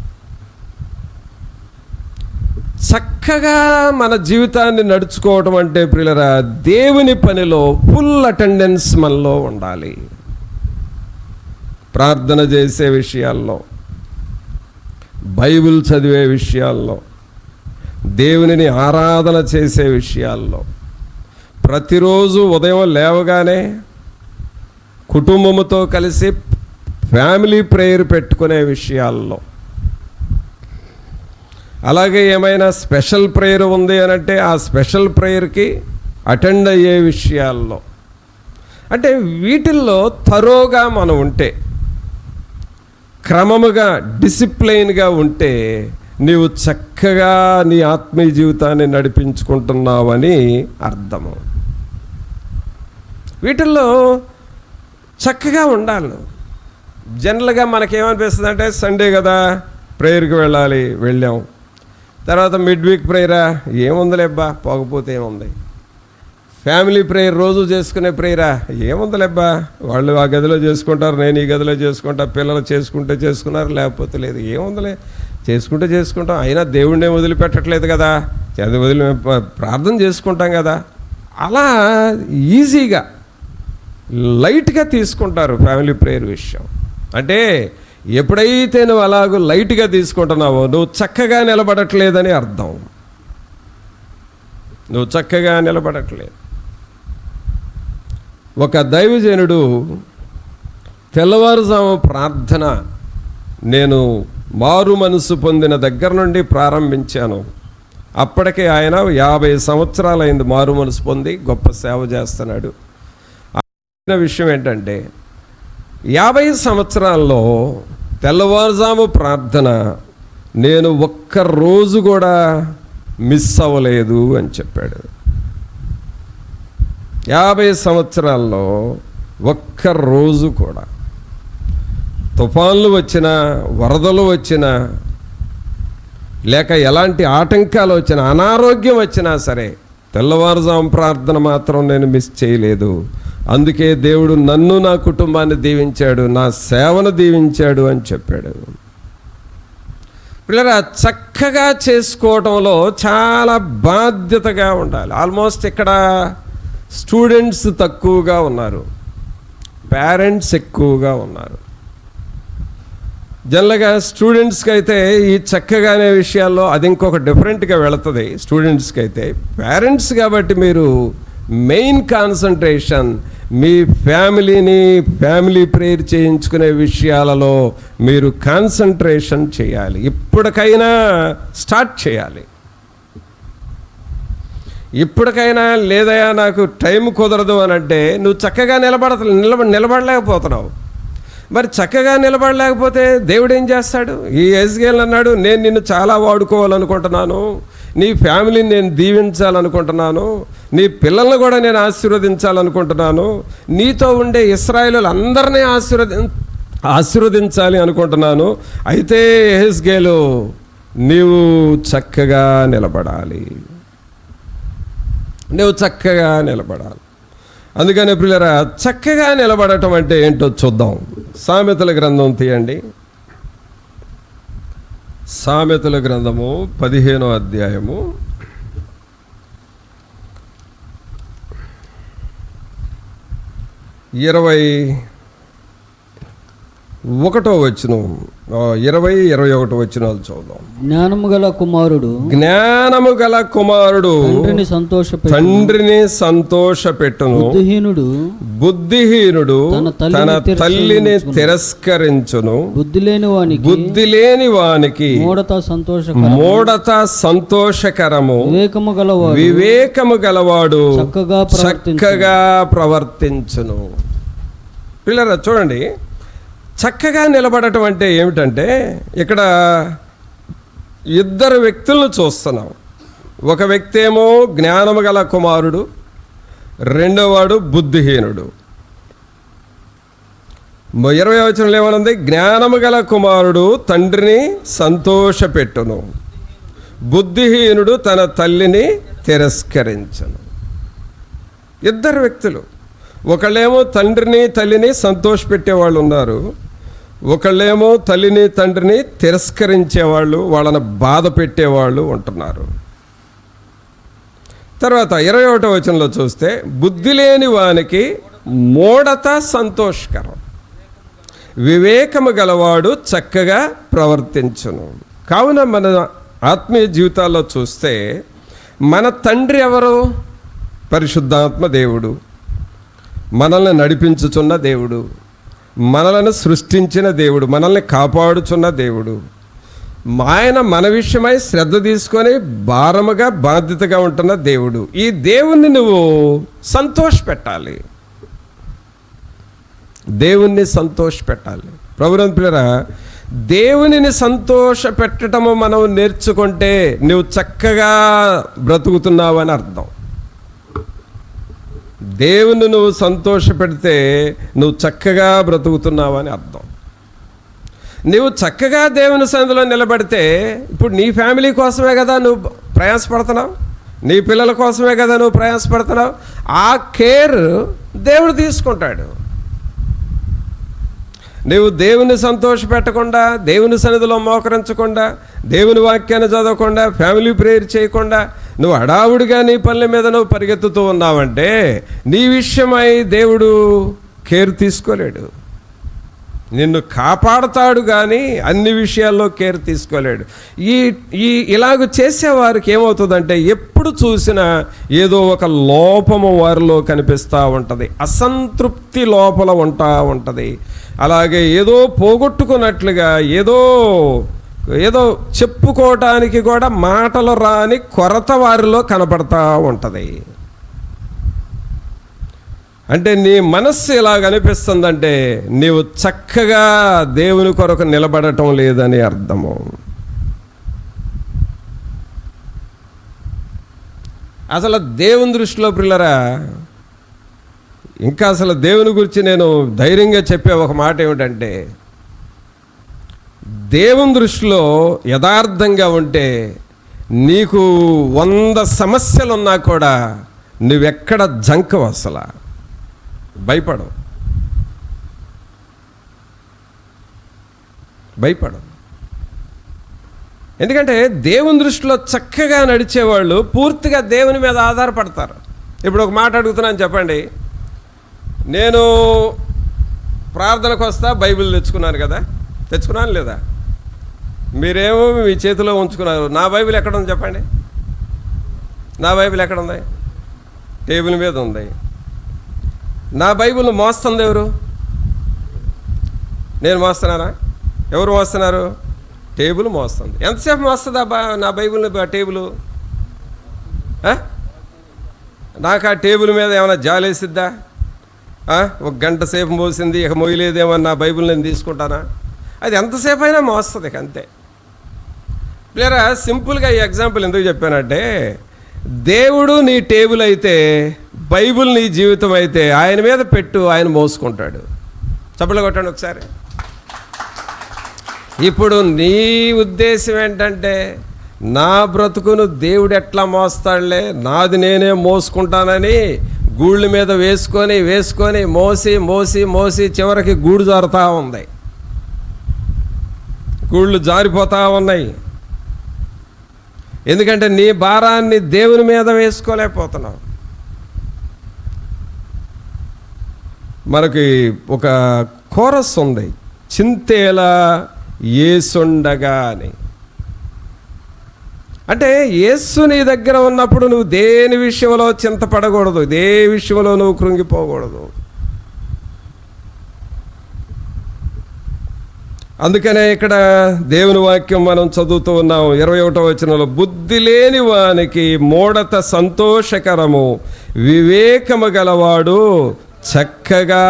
Speaker 2: చక్కగా మన జీవితాన్ని నడుచుకోవటం అంటే ప్రియులరా, దేవుని పనిలో ఫుల్ అటెండెన్స్ మనలో ఉండాలి. ప్రార్థన చేసే విషయాల్లో, బైబిల్ చదివే విషయాల్లో, దేవునిని ఆరాధన చేసే విషయాల్లో, ప్రతిరోజు ఉదయం లేవగానే కుటుంబముతో కలిసి ఫ్యామిలీ ప్రేయర్ పెట్టుకునే విషయాల్లో, అలాగే ఏమైనా స్పెషల్ ప్రేయర్ ఉంది అని అంటే ఆ స్పెషల్ ప్రేయర్కి అటెండ్ అయ్యే విషయాల్లో, అంటే వీటిల్లో తరోగా మనం ఉంటే, క్రమముగా డిసిప్లైన్గా ఉంటే నీవు చక్కగా నీ ఆత్మీయ జీవితాన్ని నడిపించుకుంటున్నావని అర్థము. వీటిల్లో చక్కగా ఉండాలి. జనరల్గా మనకేమనిపిస్తుంది అంటే సండే కదా ప్రేయర్కి వెళ్ళాలి, వెళ్ళాం, తర్వాత మిడ్ వీక్ ప్రేయరా, ఏముందిలేబ్బా పోకపోతే ఏముంది, ఫ్యామిలీ ప్రేయర్ రోజు చేసుకునే ప్రేయరా, ఏముందిలేబ్బా వాళ్ళు ఆ గదిలో చేసుకుంటారు, నేను ఈ గదిలో చేసుకుంటా, పిల్లలు చేసుకుంటే చేసుకున్నారు, లేకపోతే లేదు, ఏముందిలే చేసుకుంటే చేసుకుంటాం, అయినా దేవుడినే వదిలిపెట్టట్లేదు కదా, ప్రార్థన చేసుకుంటాం కదా, అలా ఈజీగా లైట్గా తీసుకుంటారు ఫ్యామిలీ ప్రేయర్ విషయం. అంటే ఎప్పుడైతే నువ్వు అలాగూ లైట్గా తీసుకుంటున్నావో నువ్వు చక్కగా నిలబడట్లేదని అర్థం. నువ్వు చక్కగా నిలబడట్లేదు. ఒక దైవజనుడు తెల్లవారుజాము ప్రార్థన నేను మారు మనసు పొందిన దగ్గర నుండి ప్రారంభించాను. అప్పటికే ఆయన 50 సంవత్సరాలైంది మారు మనసు పొంది, గొప్ప సేవ చేస్తున్నాడు. విషయం ఏంటంటే 50 సంవత్సరాల్లో తెల్లవారుజాము ప్రార్థన నేను ఒక్క రోజు కూడా మిస్ అవ్వలేదు అని చెప్పాడు. 50 సంవత్సరాల్లో ఒక్క రోజు కూడా, తుఫాన్లు వచ్చినా, వరదలు వచ్చినా, లేక ఎలాంటి ఆటంకాలు వచ్చినా, అనారోగ్యం వచ్చినా సరే తెల్లవారుజాము ప్రార్థన మాత్రం నేను మిస్ చేయలేదు. అందుకే దేవుడు నన్ను, నా కుటుంబాన్ని దీవించాడు, నా సేవను దీవించాడు అని చెప్పాడు. పిల్లరా, చక్కగా చేసుకోవటంలో చాలా బాధ్యతగా ఉండాలి. ఆల్మోస్ట్ ఇక్కడ స్టూడెంట్స్ తక్కువగా ఉన్నారు, పేరెంట్స్ ఎక్కువగా ఉన్నారు. జనరల్గా స్టూడెంట్స్కి అయితే ఈ చక్కగానే విషయాల్లో అది ఇంకొక డిఫరెంట్గా వెళుతుంది స్టూడెంట్స్కి అయితే. పేరెంట్స్ కాబట్టి మీరు మెయిన్ కాన్సన్ట్రేషన్ మీ ఫ్యామిలీ ప్రేయర్ చేయించుకునే విషయాలలో మీరు కాన్సన్ట్రేషన్ చేయాలి. ఇప్పటికైనా స్టార్ట్ చేయాలి. ఇప్పటికైనా లేదయా నాకు టైం కుదరదు అని అంటే నువ్వు చక్కగా నిలబడలేకపోతున్నావు. మరి చక్కగా నిలబడలేకపోతే దేవుడు ఏం చేస్తాడు? ఈ యెహెజ్కేలు అన్నాడు, నేను నిన్ను చాలా వాడుకోవాలనుకుంటున్నాను, నీ ఫ్యామిలీని నేను దీవించాలనుకుంటున్నాను, నీ పిల్లల్ని కూడా నేను ఆశీర్వదించాలనుకుంటున్నాను, నీతో ఉండే ఇశ్రాయేలు అందరినీ ఆశీర్వదించాలి అనుకుంటున్నాను. అయితే యెహెజ్కేలు నీవు చక్కగా నిలబడాలి, నువ్వు చక్కగా నిలబడాలి. అందుకని ప్రియులారా, చక్కగా నిలబడటం అంటే ఏంటో చూద్దాం. సామెతల గ్రంథం తీయండి. సామెతల గ్రంథము 15వ అధ్యాయము 21వ వచనం, 20-21 వచనాలు చూద్దాం.
Speaker 3: జ్ఞానము గల కుమారుడు తండ్రిని సంతోషపెట్టును, బుద్ధిహీనుడు తన తల్లిని తిరస్కరించును. బుద్ధి లేని వానికి మూఢత సంతోషకరము, వివేకము గలవాడు చక్కగా ప్రవర్తించును. పిల్లరా చూడండి, చక్కగా నిలబడటం అంటే ఏమిటంటే ఇక్కడ
Speaker 2: ఇద్దరు వ్యక్తులను చూస్తున్నాం. ఒక వ్యక్తి ఏమో జ్ఞానము గల కుమారుడు, రెండోవాడు బుద్ధిహీనుడు. 20వ వచనంలో ఏమనుంది? జ్ఞానము గల కుమారుడు తండ్రిని సంతోషపెట్టును, బుద్ధిహీనుడు తన తల్లిని తిరస్కరించను. ఇద్దరు వ్యక్తులు. ఒకళ్ళేమో తండ్రిని తల్లిని సంతోషపెట్టేవాళ్ళు ఉన్నారు, ఒకళ్ళేమో తల్లిని తండ్రిని తిరస్కరించేవాళ్ళు, వాళ్ళని బాధ పెట్టేవాళ్ళు ఉంటున్నారు. తర్వాత 21వ వచనంలో చూస్తే బుద్ధి లేని వానికి మూఢత సంతోషకరం, వివేకము గలవాడు చక్కగా ప్రవర్తించును. కావున మన ఆత్మీయ జీవితాల్లో చూస్తే మన తండ్రి ఎవరు? పరిశుద్ధాత్మ దేవుడు, మనల్ని నడిపించుచున్న దేవుడు, మనలను సృష్టించిన దేవుడు, మనల్ని కాపాడుచున్న దేవుడు. ఆయన మన విషయమై శ్రద్ధ తీసుకొని భారముగా బాధ్యతగా ఉంటున్న దేవుడు. ఈ దేవుణ్ణి నువ్వు సంతోషపెట్టాలి, దేవుణ్ణి సంతోషపెట్టాలి. ప్రభువునందు ప్రియరా, దేవునిని సంతోష పెట్టడము మనం నేర్చుకుంటే నువ్వు చక్కగా బ్రతుకుతున్నావు అని అర్థం. దేవుని నువ్వు సంతోష పెడితే నువ్వు చక్కగా బ్రతుకుతున్నావు అని అర్థం. నువ్వు చక్కగా దేవుని సన్నిధిలో నిలబడితే ఇప్పుడు నీ ఫ్యామిలీ కోసమే కదా నువ్వు ప్రయాసపడుతున్నావు, నీ పిల్లల కోసమే కదా నువ్వు ప్రయాసపడుతున్నావు. ఆ కేర్ దేవుడు తీసుకుంటాడు. నువ్వు దేవుని సంతోషపెట్టకుండా, దేవుని సన్నిధిలో మోకరించకుండా, దేవుని వాక్యాన్ని చదవకుండా, ఫ్యామిలీ ప్రేయర్ చేయకుండా నువ్వు హడావుడిగా నీ పనుల మీద నువ్వు పరిగెత్తుతూ ఉన్నావంటే నీ విషయమై దేవుడు కేర్ తీసుకోలేడు. నిన్ను కాపాడతాడు కానీ అన్ని విషయాల్లో కేర్ తీసుకోలేడు. ఇలాగ చేసేవారికి ఏమవుతుందంటే ఎప్పుడు చూసినా ఏదో ఒక లోపము వారిలో కనిపిస్తూ ఉంటుంది, అసంతృప్తి లోపల ఉంటా ఉంటుంది. అలాగే ఏదో పోగొట్టుకున్నట్లుగా ఏదో చెప్పుకోవటానికి కూడా మాటలు రాని కొరత వారిలో కనపడతా ఉంటుంది. అంటే నీ మనస్సు ఎలాగ అనిపిస్తుందంటే నీవు చక్కగా దేవుని కొరకు నిలబడటం లేదని అర్థము. అసలు దేవుని దృష్టిలో ప్రియులరా, ఇంకా అసలు దేవుని గురించి నేను ధైర్యంగా చెప్పే ఒక మాట ఏమిటంటే, దేవుని దృష్టిలో యథార్థంగా ఉంటే నీకు 100 సమస్యలున్నా కూడా నువ్వెక్కడ జంకవు, అసలు భయపడవు. ఎందుకంటే దేవుని దృష్టిలో చక్కగా నడిచేవాళ్ళు పూర్తిగా దేవుని మీద ఆధారపడతారు. ఇప్పుడు ఒక మాట అడుగుతున్నాను, చెప్పండి. నేను ప్రార్థనకు వస్తా, బైబిల్ తెచ్చుకున్నాను కదా, తెచ్చుకున్నాను లేదా? మీరేమో మీ చేతిలో ఉంచుకున్నారు. నా బైబిల్ ఎక్కడ ఉంది చెప్పండి? నా బైబిల్ ఎక్కడ ఉంది? టేబుల్ మీద ఉంది. నా బైబిల్ మోస్తుంది ఎవరు? నేను మోస్తున్నానా? ఎవరు మోస్తున్నారు? టేబుల్ మోస్తుంది. ఎంతసేపు మోస్తుందా నా బైబిల్ టేబుల్? నాకు ఆ టేబుల్ మీద ఏమైనా జాలేసిద్దా? ఒక గంట సేపు మోసింది, ఇక మోయలేదేమని నా బైబిల్ నేను తీసుకుంటానా? అది ఎంతసేపు అయినా మోస్తుంది, అంతే. లేదా సింపుల్గా ఈ ఎగ్జాంపుల్ ఎందుకు చెప్పానంటే, దేవుడు నీ టేబుల్ అయితే, బైబిల్ నీ జీవితం అయితే ఆయన మీద పెట్టు, ఆయన మోసుకుంటాడు. చప్పట్లు కొట్టండి ఒకసారి. ఇప్పుడు నీ ఉద్దేశం ఏంటంటే, నా బ్రతుకును దేవుడు ఎట్లా మోస్తాడులే, నాది నేనే మోసుకుంటానని గూళ్ళ మీద వేసుకొని మోసి చివరికి గూడు జారుతూ ఉంది, గూళ్ళు జారిపోతూ ఉన్నాయి. ఎందుకంటే నీ భారాన్ని దేవుని మీద వేసుకోలేకపోతున్నావు. మనకి ఒక కోరస్ ఉంది, చింతేలా యేసుండగా అని. అంటే యేసు నీ దగ్గర ఉన్నప్పుడు నువ్వు దేని విషయంలో చింతపడకూడదు, ఏ విషయంలో నువ్వు కృంగిపోకూడదు. అందుకనే ఇక్కడ దేవుని వాక్యం మనం చదువుతూ ఉన్నాం. 21వ వచనంలో బుద్ధి లేని వానికి మూఢత సంతోషకరము, వివేకము గలవాడు చక్కగా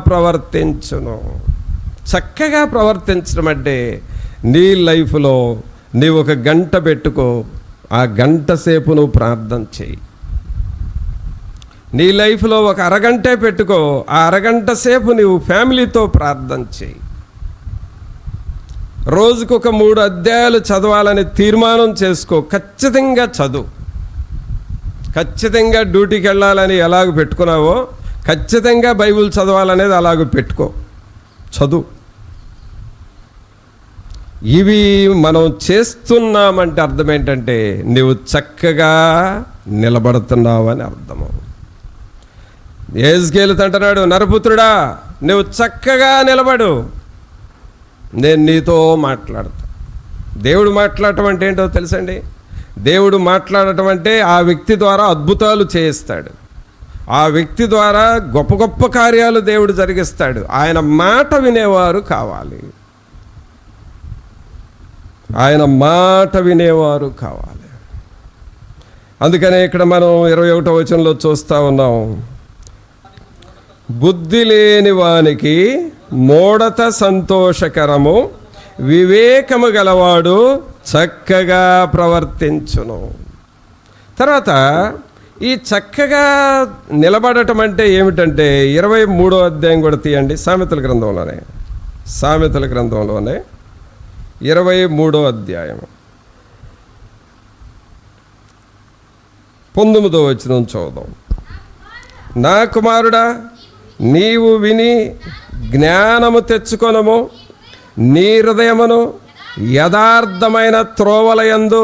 Speaker 2: ప్రవర్తించును. చక్కగా ప్రవర్తించడం అంటే నీ లైఫ్లో నీవు ఒక గంట పెట్టుకో, ఆ గంట సేపు నువ్వు ప్రార్థన చేయి. నీ లైఫ్లో ఒక అరగంటే పెట్టుకో, ఆ అరగంట సేపు నీవు ఫ్యామిలీతో ప్రార్థన చేయి. రోజుకొక 3 అధ్యాయాలు చదవాలని తీర్మానం చేసుకో. ఖచ్చితంగా చదువు. ఖచ్చితంగా డ్యూటీకి వెళ్ళాలని ఎలాగ పెట్టుకున్నావో ఖచ్చితంగా బైబిల్ చదవాలనేది అలాగ పెట్టుకో, చదువు. ఇవి మనం చేస్తున్నామంటే అర్థం ఏంటంటే నువ్వు చక్కగా నిలబడుతున్నావు అని అర్థము. యెహెజ్కేలు అంటున్నాడు, నరపుత్రుడా నువ్వు చక్కగా నిలబడు, నేను నీతో మాట్లాడతా. దేవుడు మాట్లాడటం అంటే ఏంటో తెలుసండి? దేవుడు మాట్లాడటం అంటే ఆ వ్యక్తి ద్వారా అద్భుతాలు చేయిస్తాడు, ఆ వ్యక్తి ద్వారా గొప్ప గొప్ప కార్యాలు దేవుడు జరిగిస్తాడు. ఆయన మాట వినేవారు కావాలి, ఆయన మాట వినేవారు కావాలి. అందుకనే ఇక్కడ మనం 21వ వచనంలో చూస్తూ ఉన్నాం, బుద్ధి లేని వానికి మూఢత సంతోషకరము, వివేకము గలవాడు చక్కగా ప్రవర్తించును. తర్వాత ఈ చక్కగా నిలబడటం అంటే ఏమిటంటే 23వ అధ్యాయం కూడా తీయండి, సామెతల గ్రంథంలోనే 23వ అధ్యాయం 19వ వచనం చూద్దాం. నా కుమారుడా నీవు విని జ్ఞానము తెచ్చుకొనము, నీ హృదయమును యథార్థమైన త్రోవలయందు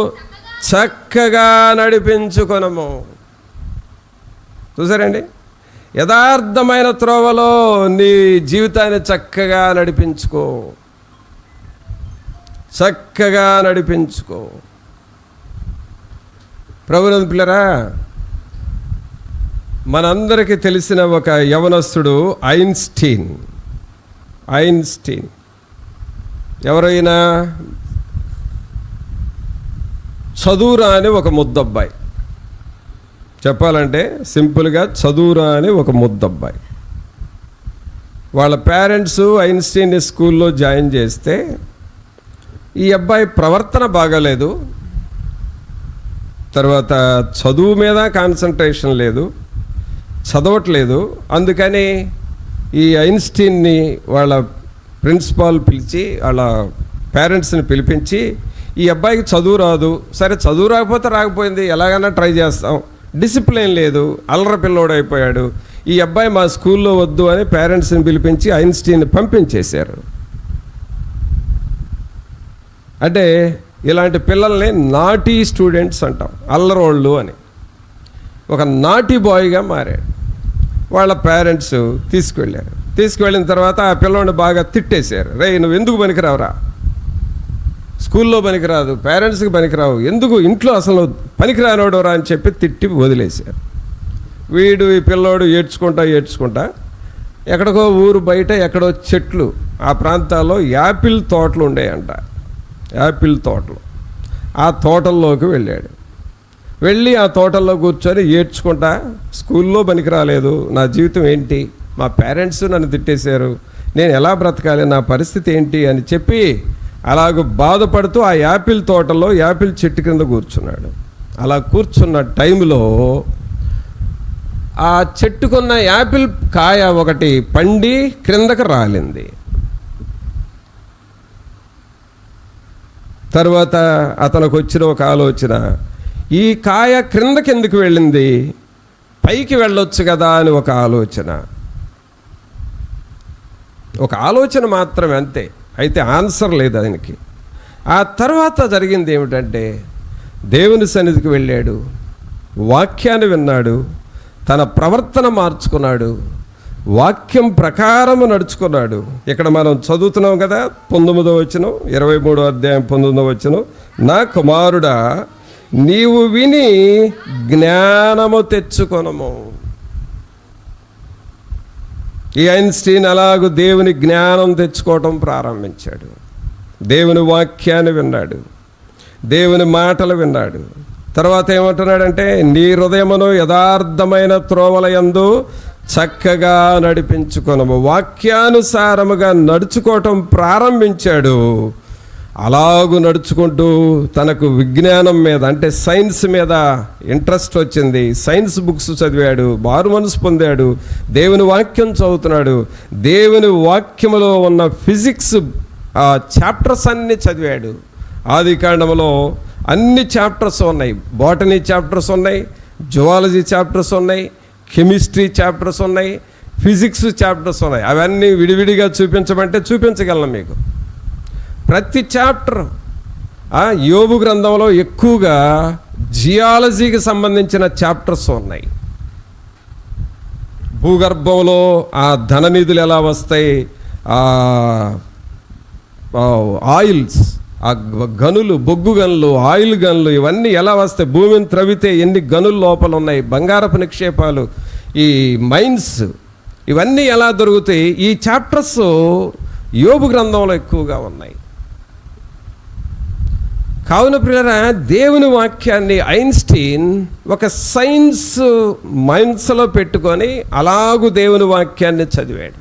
Speaker 2: చక్కగా నడిపించుకొనము. చూసారండి, యథార్థమైన త్రోవలో నీ జీవితాన్ని చక్కగా నడిపించుకో, చక్కగా నడిపించుకో. ప్రభునందు పిల్లరా, మనందరికీ తెలిసిన ఒక యవనస్తుడు ఐన్స్టీన్. ఎవరైనా చదువురా అని ఒక ముద్దబ్బాయి, చెప్పాలంటే సింపుల్గా చదువురా అని ఒక ముద్దబ్బాయి. వాళ్ళ పేరెంట్స్ ఐన్స్టీన్ని స్కూల్లో జాయిన్ చేస్తే ఈ అబ్బాయి ప్రవర్తన బాగాలేదు, తర్వాత చదువు మీద కాన్సన్ట్రేషన్ లేదు, చదవట్లేదు. అందుకని ఈ ఐన్స్టీన్ని వాళ్ళ ప్రిన్సిపాల్ పిలిచి, వాళ్ళ పేరెంట్స్ని పిలిపించి, ఈ అబ్బాయికి చదువు రాదు, సరే చదువు రాకపోతే రాకపోయింది, ఎలాగైనా ట్రై చేస్తాం, డిసిప్లిన్ లేదు, అల్లరి పిల్లోడు అయిపోయాడు, ఈ అబ్బాయి మా స్కూల్లో వద్దు అని పేరెంట్స్ని పిలిపించి ఐన్స్టీన్ని పంపించేశారు. అంటే ఇలాంటి పిల్లల్ని నాటీ స్టూడెంట్స్ అంటాం, అల్లరోళ్ళు అని. ఒక నాటీ బాయ్గా మారాడు. వాళ్ళ పేరెంట్స్ తీసుకువెళ్ళిన తర్వాత ఆ పిల్లోడిని బాగా తిట్టేశారు. రే నువ్వు ఎందుకు పనికిరావురా, స్కూల్లో పనికిరాదు, పేరెంట్స్కి పనికిరావు, ఎందుకు ఇంట్లో అసలు పనికిరానోడోరా అని చెప్పి తిట్టి వదిలేశారు. ఈ పిల్లోడు ఏడ్చుకుంటా ఎక్కడికో ఊరు బయట ఎక్కడో చెట్లు, ఆ ప్రాంతాల్లో యాపిల్ తోటలు ఉండేయంట, యాపిల్ తోటలు. ఆ తోటల్లోకి వెళ్ళి ఆ తోటల్లో కూర్చొని ఏడ్చుకుంటా, స్కూల్లో పనికి రాలేదు, నా జీవితం ఏంటి, మా పేరెంట్స్ నన్ను తిట్టేశారు, నేను ఎలా బ్రతకాలి, నా పరిస్థితి ఏంటి అని చెప్పి అలాగ బాధపడుతూ ఆ యాపిల్ తోటలో యాపిల్ చెట్టు కింద కూర్చున్నాడు. అలా కూర్చున్న టైంలో ఆ చెట్టుకున్న యాపిల్ కాయ ఒకటి పండి క్రిందకు రాలింది. తర్వాత అతనికి వచ్చిన ఒక ఆలోచన, ఈ కాయ క్రిందకి ఎందుకు వెళ్ళింది, పైకి వెళ్ళొచ్చు కదా అని ఒక ఆలోచన మాత్రమే, అంతే. అయితే ఆన్సర్ లేదు ఆయనకి. ఆ తర్వాత జరిగింది ఏమిటంటే దేవుని సన్నిధికి వెళ్ళాడు, వాక్యాన్ని విన్నాడు, తన ప్రవర్తన మార్చుకున్నాడు, వాక్యం ప్రకారము నడుచుకున్నాడు. ఇక్కడ మనం చదువుతున్నాం కదా, 19వ వచనం, 23వ అధ్యాయం 19వ వచనం, నా కుమారుడా నీవు విని జ్ఞానము తెచ్చుకొనము. ఈ ఐన్స్టీన్ అలాగూ దేవుని జ్ఞానం తెచ్చుకోవటం ప్రారంభించాడు. దేవుని వాక్యాన్ని విన్నాడు, దేవుని మాటలు విన్నాడు. తర్వాత ఏమంటున్నాడంటే, నీ హృదయమును యథార్థమైన త్రోవలయందు చక్కగా నడిపించుకొనము. వాక్యానుసారముగా నడుచుకోవటం ప్రారంభించాడు. అలాగూ నడుచుకుంటూ తనకు విజ్ఞానం మీద అంటే సైన్స్ మీద ఇంట్రెస్ట్ వచ్చింది. సైన్స్ బుక్స్ చదివాడు, మారు మనసు పొందాడు, దేవుని వాక్యం చదువుతున్నాడు. దేవుని వాక్యములో ఉన్న ఫిజిక్స్ చాప్టర్స్ అన్నీ చదివాడు. ఆది కాండములో అన్ని చాప్టర్స్ ఉన్నాయి. బాటనీ చాప్టర్స్ ఉన్నాయి, జువాలజీ చాప్టర్స్ ఉన్నాయి, కెమిస్ట్రీ చాప్టర్స్ ఉన్నాయి, ఫిజిక్స్ చాప్టర్స్ ఉన్నాయి. అవన్నీ విడివిడిగా చూపించమంటే చూపించగలను మీకు. ప్రతి చాప్టర్ యోబు గ్రంథంలో ఎక్కువగా జియాలజీకి సంబంధించిన చాప్టర్స్ ఉన్నాయి. భూగర్భంలో ఆ ధననిధులు ఎలా వస్తాయి, ఆయిల్స్, ఆ గనులు, బొగ్గు గనులు, ఆయిల్ గనులు ఇవన్నీ ఎలా వస్తాయి, భూమిని త్రవ్వితే ఎన్ని గనులు లోపల ఉన్నాయి, బంగారపు నిక్షేపాలు, ఈ మైన్స్ ఇవన్నీ ఎలా దొరుకుతాయి, ఈ చాప్టర్స్ యోబు గ్రంథంలో ఎక్కువగా ఉన్నాయి. కావున ప్రియులారా, దేవుని వాక్యాన్ని ఐన్స్టీన్ ఒక సైన్స్ మైండ్స్లో పెట్టుకొని అలాగూ దేవుని వాక్యాన్ని చదివాడు.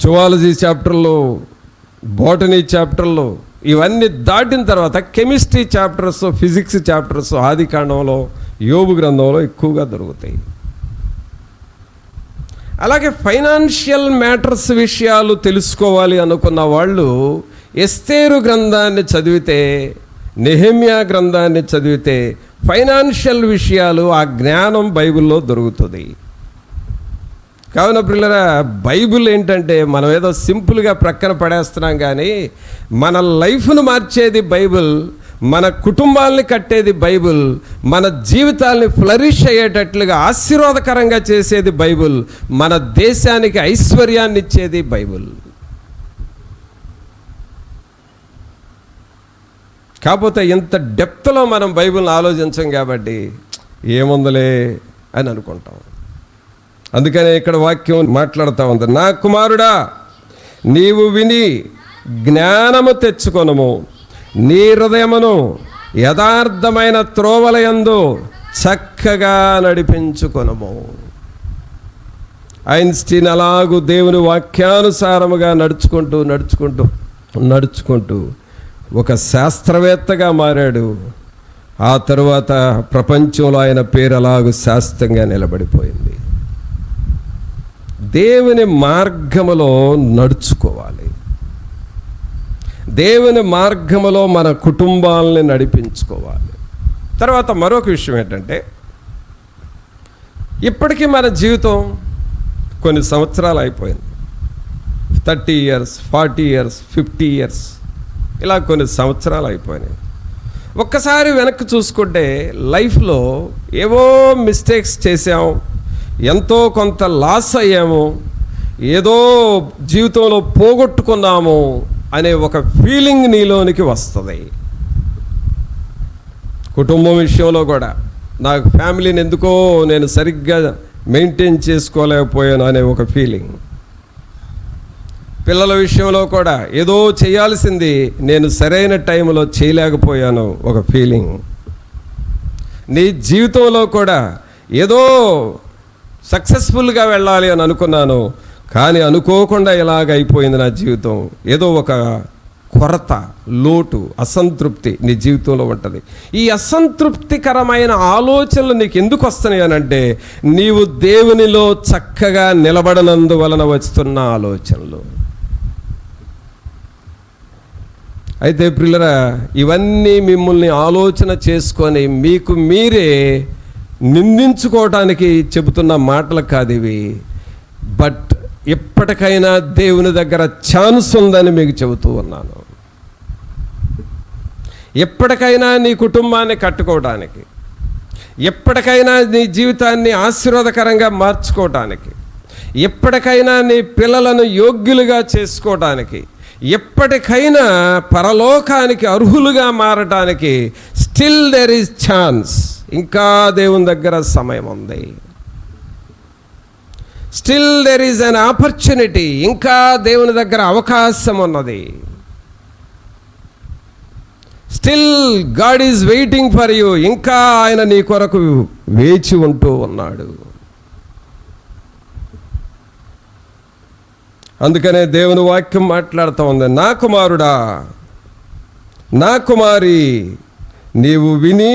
Speaker 2: జువాలజీ చాప్టర్లో, బాటనీ చాప్టర్లో ఇవన్నీ దాటిన తర్వాత కెమిస్ట్రీ చాప్టర్స్, ఫిజిక్స్ చాప్టర్స్ ఆది కాండంలో, యోబు గ్రంథంలో ఎక్కువగా దొరుకుతాయి. అలాగే ఫైనాన్షియల్ మ్యాటర్స్ విషయాలు తెలుసుకోవాలి అనుకున్న వాళ్ళు ఎస్తేరు గ్రంథాన్ని చదివితే, నెహెమ్యా గ్రంథాన్ని చదివితే ఫైనాన్షియల్ విషయాలు, ఆ జ్ఞానం బైబిల్లో దొరుకుతుంది. కావున ప్రియులారా, బైబిల్ ఏంటంటే మనం ఏదో సింపుల్గా ప్రక్కన పడేస్తున్నాం, కానీ మన లైఫ్ను మార్చేది బైబిల్, మన కుటుంబాలని కట్టేది బైబిల్, మన జీవితాల్ని ఫ్లరిష్ అయ్యేటట్లుగా ఆశీర్వాదకరంగా చేసేది బైబిల్, మన దేశానికి ఐశ్వర్యాన్ని ఇచ్చేది బైబిల్. కాకపోతే ఇంత డెప్త్లో మనం బైబిల్ని ఆలోచించాం కాబట్టి ఏముందలే అని అనుకుంటాం. అందుకనే ఇక్కడ వాక్యం మాట్లాడుతూ ఉంది, నా కుమారుడా నీవు విని జ్ఞానము తెచ్చుకొనుము, నీ హృదయమును యథార్థమైన త్రోవలయందు చక్కగా నడిపించుకొనుము. ఐన్స్టీన్ అలాగూ దేవుని వాక్యానుసారముగా నడుచుకుంటూ ఒక శాస్త్రవేత్తగా మారాడు. ఆ తరువాత ప్రపంచంలో ఆయన పేరు అలాగూ శాస్త్రంగా నిలబడిపోయింది. దేవుని మార్గములో నడుచుకోవాలి. దేవుని మార్గములో మన కుటుంబాలని నడిపించుకోవాలి. తర్వాత మరొక విషయం ఏంటంటే, ఇప్పటికీ మన జీవితం కొన్ని సంవత్సరాలు అయిపోయింది. 30 years, 40 years, 50 years ఇలా కొన్ని సంవత్సరాలు అయిపోయినాయి. ఒక్కసారి వెనక్కి చూసుకుంటే లైఫ్లో ఏవో మిస్టేక్స్ చేసాం, ఎంతో కొంత లాస్ అయ్యాము, ఏదో జీవితంలో పోగొట్టుకున్నాము అనే ఒక ఫీలింగ్ నీలోనికి వస్తుంది. కుటుంబం విషయంలో కూడా నాకు ఫ్యామిలీని ఎందుకో నేను సరిగ్గా మెయింటైన్ చేసుకోలేకపోయాను అనే ఒక ఫీలింగ్. పిల్లల విషయంలో కూడా ఏదో చేయాల్సింది నేను సరైన టైంలో చేయలేకపోయాను ఒక ఫీలింగ్. నీ జీవితంలో కూడా ఏదో సక్సెస్ఫుల్గా వెళ్ళాలి అని అనుకున్నాను, కానీ అనుకోకుండా ఇలాగ అయిపోయింది నా జీవితం. ఏదో ఒక కొరత, లోటు, అసంతృప్తి నీ జీవితంలో ఉంటుంది. ఈ అసంతృప్తికరమైన ఆలోచనలు నీకు ఎందుకు వస్తున్నాయి అనంటే, నీవు దేవునిలో చక్కగా నిలబడనందువలన వస్తున్న ఆలోచనలు. అయితే ప్రియులారా, ఇవన్నీ మిమ్మల్ని ఆలోచన చేసుకొని మీకు మీరే నిందించుకోవటానికి చెబుతున్న మాటలు కాదు ఇవి. బట్ ఎప్పటికైనా దేవుని దగ్గర ఛాన్స్ ఉందని మీకు చెబుతూ ఉన్నాను. ఎప్పటికైనా నీ కుటుంబాన్ని కట్టుకోవడానికి, ఎప్పటికైనా నీ జీవితాన్ని ఆశీర్వాదకరంగా మార్చుకోవటానికి, ఎప్పటికైనా నీ పిల్లలను యోగ్యులుగా చేసుకోవటానికి, ఎప్పటికైనా పరలోకానికి అర్హులుగా మారటానికి స్టిల్ దెర్ ఈజ్ ఛాన్స్. ఇంకా దేవుని దగ్గర సమయం ఉంది. Still there is an opportunity. ఇంకా దేవుని దగ్గర అవకాశం ఉన్నది. Still God is waiting for you. ఇంకా ఆయన నీ కొరకు వేచి ఉంటూ ఉన్నాడు. అందుకనే దేవుని వాక్యం మాట్లాడుతూ ఉంది, నా కుమారుడా, నా కుమారి, నీవు విని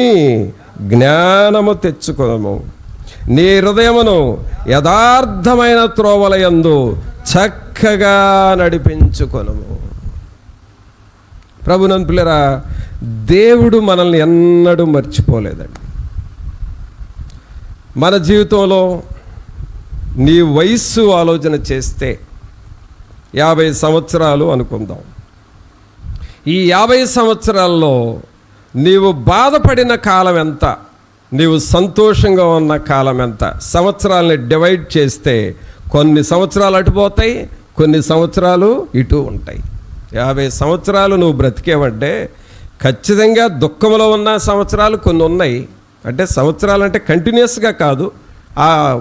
Speaker 2: జ్ఞానము తెచ్చుకొనుము, నీ హృదయమును యథార్థమైన త్రోవలయందు చక్కగా నడిపించుకొనుము. ప్రభునందు పిల్లరా, దేవుడు మనల్ని ఎన్నడూ మర్చిపోలేదండి. మన జీవితంలో నీ వయస్సు ఆలోచన చేస్తే 50 సంవత్సరాలు అనుకుందాం. ఈ 50 సంవత్సరాల్లో నీవు బాధపడిన కాలం ఎంత, నీవు సంతోషంగా ఉన్న కాలం ఎంత? సంవత్సరాలని డివైడ్ చేస్తే కొన్ని సంవత్సరాలు అటుపోతాయి, కొన్ని సంవత్సరాలు ఇటు ఉంటాయి. 50 సంవత్సరాలు నువ్వు బ్రతికేవంటే ఖచ్చితంగా దుఃఖంలో ఉన్న సంవత్సరాలు కొన్ని ఉన్నాయి. అంటే సంవత్సరాలు అంటే కంటిన్యూస్గా కాదు,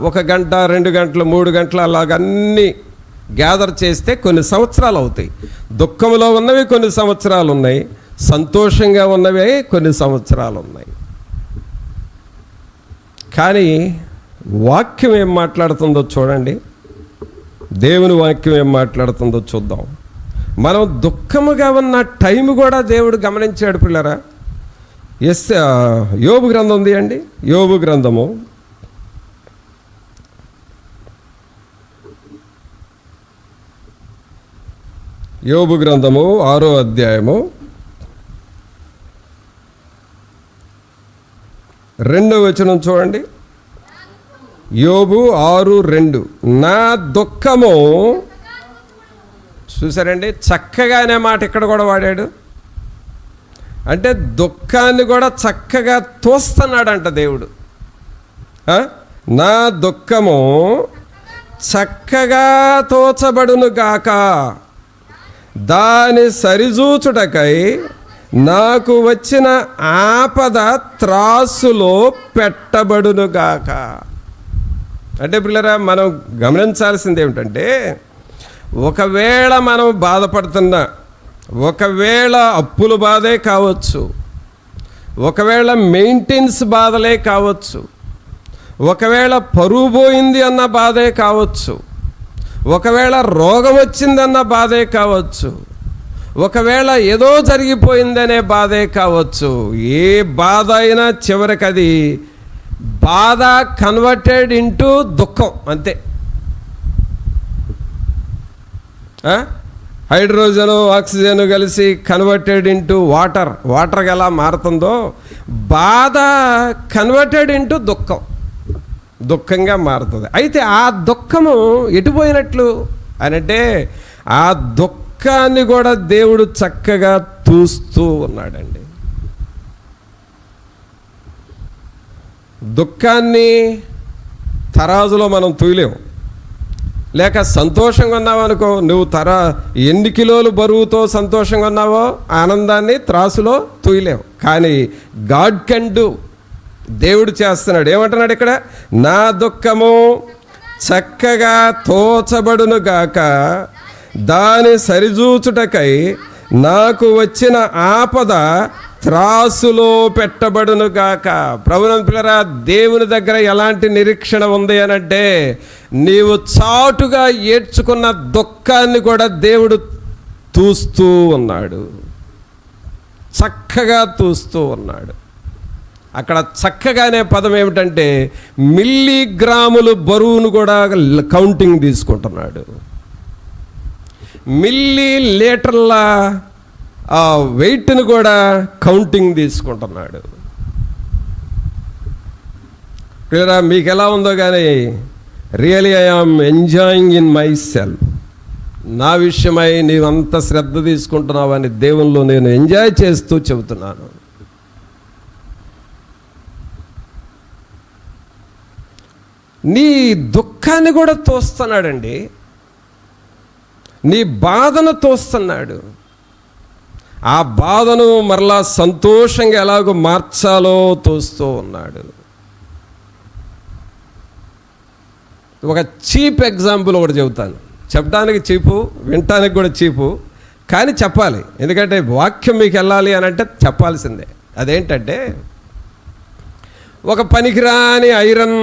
Speaker 2: 1 గంట 2 గంటలు 3 గంటలు అలాగన్నీ గ్యాదర్ చేస్తే కొన్ని సంవత్సరాలు అవుతాయి. దుఃఖంలో ఉన్నవి కొన్ని సంవత్సరాలు ఉన్నాయి, సంతోషంగా ఉన్నవే కొన్ని సంవత్సరాలు ఉన్నాయి. కానీ వాక్యం ఏం మాట్లాడుతుందో చూడండి, దేవుని వాక్యం ఏం మాట్లాడుతుందో చూద్దాం. మనం దుఃఖముగా ఉన్న టైం కూడా దేవుడు గమనించాడు పిల్లరా. యోబు గ్రంథం ఉంది అండి, యోబు గ్రంథము 6వ అధ్యాయము 2వ వచనం చూడండి. యోబు 6:2, నా దుఃఖము, చూసారండి, చక్కగా అనే మాట ఇక్కడ కూడా వాడాడు. అంటే దుఃఖాన్ని కూడా చక్కగా తోస్తున్నాడంట దేవుడు. నా దుఃఖము చక్కగా తోచబడును గాక, దాని సరిచూచుటకై నాకు వచ్చిన ఆపద త్రాసులో పెట్టబడును గాక. అంటే పిల్లరా, మనం గమనించాల్సింది ఏమిటంటే, ఒకవేళ మనం బాధపడుతున్నా, ఒకవేళ అప్పుల బాధే కావచ్చు, ఒకవేళ మెయింటెనెన్స్ బాధలే కావచ్చు, ఒకవేళ పరువు పోయింది అన్న బాధే కావచ్చు, ఒకవేళ రోగం వచ్చిందన్న బాధే కావచ్చు, ఒకవేళ ఏదో జరిగిపోయిందనే బాధే కావచ్చు, ఏ బాధ అయినా చివరికి అది బాధ కన్వర్టెడ్ ఇంటూ దుఃఖం అంతే. హైడ్రోజను ఆక్సిజన్ కలిసి కన్వర్టెడ్ ఇంటూ వాటర్గా ఎలా మారుతుందో, బాధ కన్వర్టెడ్ ఇంటూ దుఃఖంగా మారుతుంది. అయితే ఆ దుఃఖము ఎటుపోయినట్లు అనంటే, ఆ దుఃఖాన్ని కూడా దేవుడు చక్కగా తూస్తూ ఉన్నాడండి. దుఃఖాన్ని తరాజులో మనం తూయలేము. లేక సంతోషంగా ఉన్నావనుకో, నువ్వు ఎన్ని కిలోలు బరువుతో సంతోషంగా ఉన్నావో ఆనందాన్ని త్రాసులో తూయలేవు. కానీ గాడ్ కెన్ డూ, దేవుడు చేస్తున్నాడు. ఏమంటున్నాడు ఇక్కడ, నా దుఃఖము చక్కగా తోచబడును గాక, దాని సరిచూచుటకై నాకు వచ్చిన ఆపద త్రాసులో పెట్టబడును గాక. ప్రభువునందు పిల్లరా, దేవుని దగ్గర ఎలాంటి నిరీక్షణ ఉంది అనంటే, నీవు చాటుగా ఏడ్చుకున్న దుఃఖాన్ని కూడా దేవుడు తూస్తూ ఉన్నాడు, చక్కగా తూస్తూ ఉన్నాడు. అక్కడ చక్కగానే పదం ఏమిటంటే, మిల్లీగ్రాములు బరువును కూడా కౌంటింగ్ తీసుకుంటున్నాడు, మిల్లీ లీటర్ల వెయిట్ను కూడా కౌంటింగ్ తీసుకుంటున్నాడు. క్లియరా? మీకు ఎలా ఉందో కానీ, really I am enjoying in my self. నా విషయమై నీవంత శ్రద్ధ తీసుకుంటున్నావని దేవునిలో నేను ఎంజాయ్ చేస్తూ చెబుతున్నాను. నీ దుఃఖాన్ని కూడా తోస్తున్నాడండి, నీ బాధను తోస్తున్నాడు. ఆ బాధను మరలా సంతోషంగా ఎలాగో మార్చాలో తోస్తూ ఉన్నాడు. ఒక చీప్ ఎగ్జాంపుల్ ఒకటి చెబుతాను. చెప్పడానికి చీపు, వినటానికి కూడా చీపు, కానీ చెప్పాలి. ఎందుకంటే వాక్యం మీకు వెళ్ళాలి అని అంటే చెప్పాల్సిందే. అదేంటంటే, ఒక పనికిరాని ఐరన్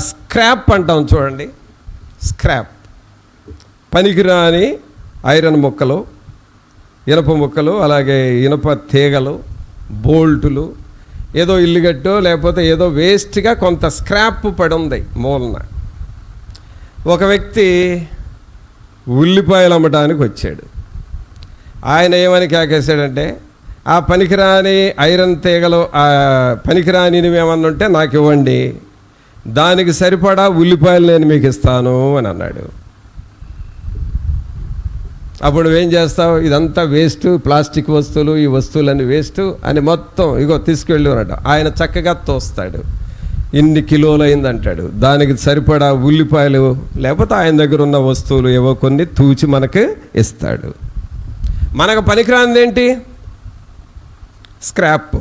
Speaker 2: స్క్రాప్ అంటాం చూడండి, స్క్రాప్ పనికిరాని ఐరన్ ముక్కలు, ఇనప ముక్కలు, అలాగే ఇనప తీగలు, బోల్టులు, ఏదో ఇల్లుగట్టో లేకపోతే ఏదో వేస్ట్గా కొంత స్క్రాప్ పడి ఉంది మూలన. ఒక వ్యక్తి ఉల్లిపాయలు అమ్మడానికి వచ్చాడు. ఆయన ఏమని కేకేశాడంటే, ఆ పనికిరాని ఐరన్ తీగలు, ఆ పనికిరాని ఏమన్నా ఉంటే నాకు ఇవ్వండి, దానికి సరిపడా ఉల్లిపాయలు నేను మీకు ఇస్తాను అని అన్నాడు. అప్పుడు నువ్వేం చేస్తావు? ఇదంతా వేస్ట్, ప్లాస్టిక్ వస్తువులు, ఈ వస్తువులన్నీ వేస్ట్ అని మొత్తం ఇగో తీసుకెళ్ళు అన్నట్టు. ఆయన చక్కగా తోస్తాడు, ఇన్ని కిలోలు అయిందంటాడు, దానికి సరిపడా ఉల్లిపాయలు లేకపోతే ఆయన దగ్గర ఉన్న వస్తువులు ఏవో కొన్ని తూచి మనకు ఇస్తాడు. మనకు పనికిరానిది ఏంటి? స్క్రాప్,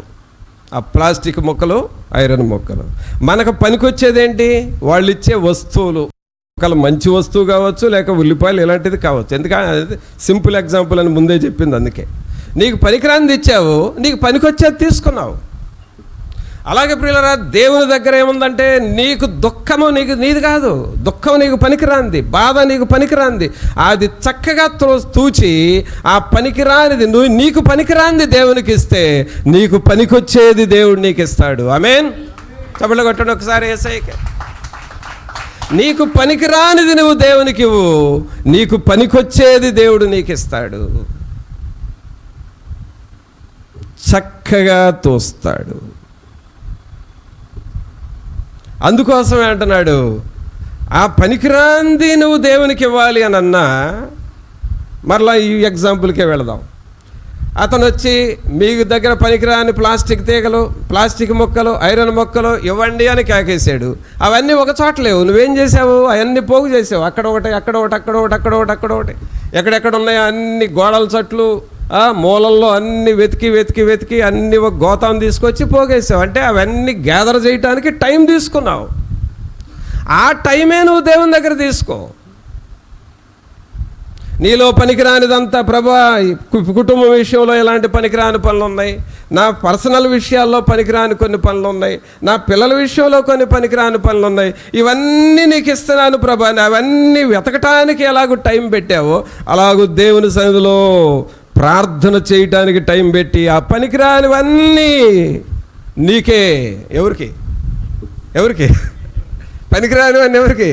Speaker 2: ఆ ప్లాస్టిక్ ముక్కలు, ఐరన్ ముక్కలు. మనకు పనికొచ్చేదేంటి? వాళ్ళు ఇచ్చే వస్తువులు, ఒకవేళ మంచి వస్తువు కావచ్చు, లేక ఉల్లిపాయలు ఇలాంటిది కావచ్చు. ఎందుకంటే సింపుల్ ఎగ్జాంపుల్ అని ముందే చెప్పింది. అందుకే నీకు పనికిరానిది ఇచ్చావు, నీకు పనికొచ్చేది తీసుకున్నావు. అలాగే ప్రియులరా, దేవుని దగ్గర ఏముందంటే, నీకు దుఃఖము నీది కాదు, దుఃఖం నీకు పనికిరాంది, బాధ నీకు పనికిరాంది, అది చక్కగా తూచి ఆ పనికిరానిది నీకు పనికిరాంది దేవునికి ఇస్తే నీకు పనికొచ్చేది దేవుడు నీకు ఇస్తాడు. ఆమేన్. చప్పట్లు కొట్టండి ఒకసారి యేసయ్యకి. నీకు పనికిరానిది నువ్వు దేవునికి ఇవ్వు, నీకు పనికొచ్చేది దేవుడు నీకు ఇస్తాడు. చక్కగా తోస్తాడు. అందుకోసమే అంటున్నాడు, ఆ పనికిరాంది నువ్వు దేవునికి ఇవ్వాలి అని అన్నా. మరలా ఈ ఎగ్జాంపుల్కే వెళదాం. అతను వచ్చి మీ దగ్గర పనికిరాని ప్లాస్టిక్ తీగలు, ప్లాస్టిక్ మొక్కలు, ఐరన్ మొక్కలు ఇవ్వండి అని కేకేసాడు. అవన్నీ ఒక చోట లేవు. నువ్వేం చేసావు? అవన్నీ పోగు చేసావు. అక్కడ ఒకటి, అక్కడ ఒకటి, అక్కడ ఒకటి, అక్కడ ఒకటి, అక్కడ ఒకటి, ఎక్కడెక్కడ ఉన్నాయో అన్ని గోడల చట్లు, మూలల్లో అన్ని వెతికి వెతికి వెతికి అన్ని ఒక గోతాన్ని తీసుకొచ్చి పోగేసావు. అంటే అవన్నీ గ్యాదర్ చేయడానికి టైం తీసుకున్నావు. ఆ టైమే నువ్వు దేవుని దగ్గర తీసుకో. నీలో పనికిరానిదంతా, ప్రభా కుటుంబం విషయంలో ఎలాంటి పనికిరాని పనులు ఉన్నాయి, నా పర్సనల్ విషయాల్లో పనికిరాని కొన్ని పనులు ఉన్నాయి, నా పిల్లల విషయంలో కొన్ని పనికిరాని పనులు ఉన్నాయి, ఇవన్నీ నీకు ఇస్తున్నాను ప్రభా. అవన్నీ వెతకటానికి ఎలాగో టైం పెట్టావో అలాగూ దేవుని సన్నిధిలో ప్రార్థన చేయటానికి టైం పెట్టి ఆ పనికిరానివన్నీ నీకే. ఎవరికి ఎవరికి పనికిరానివన్నీ ఎవరికి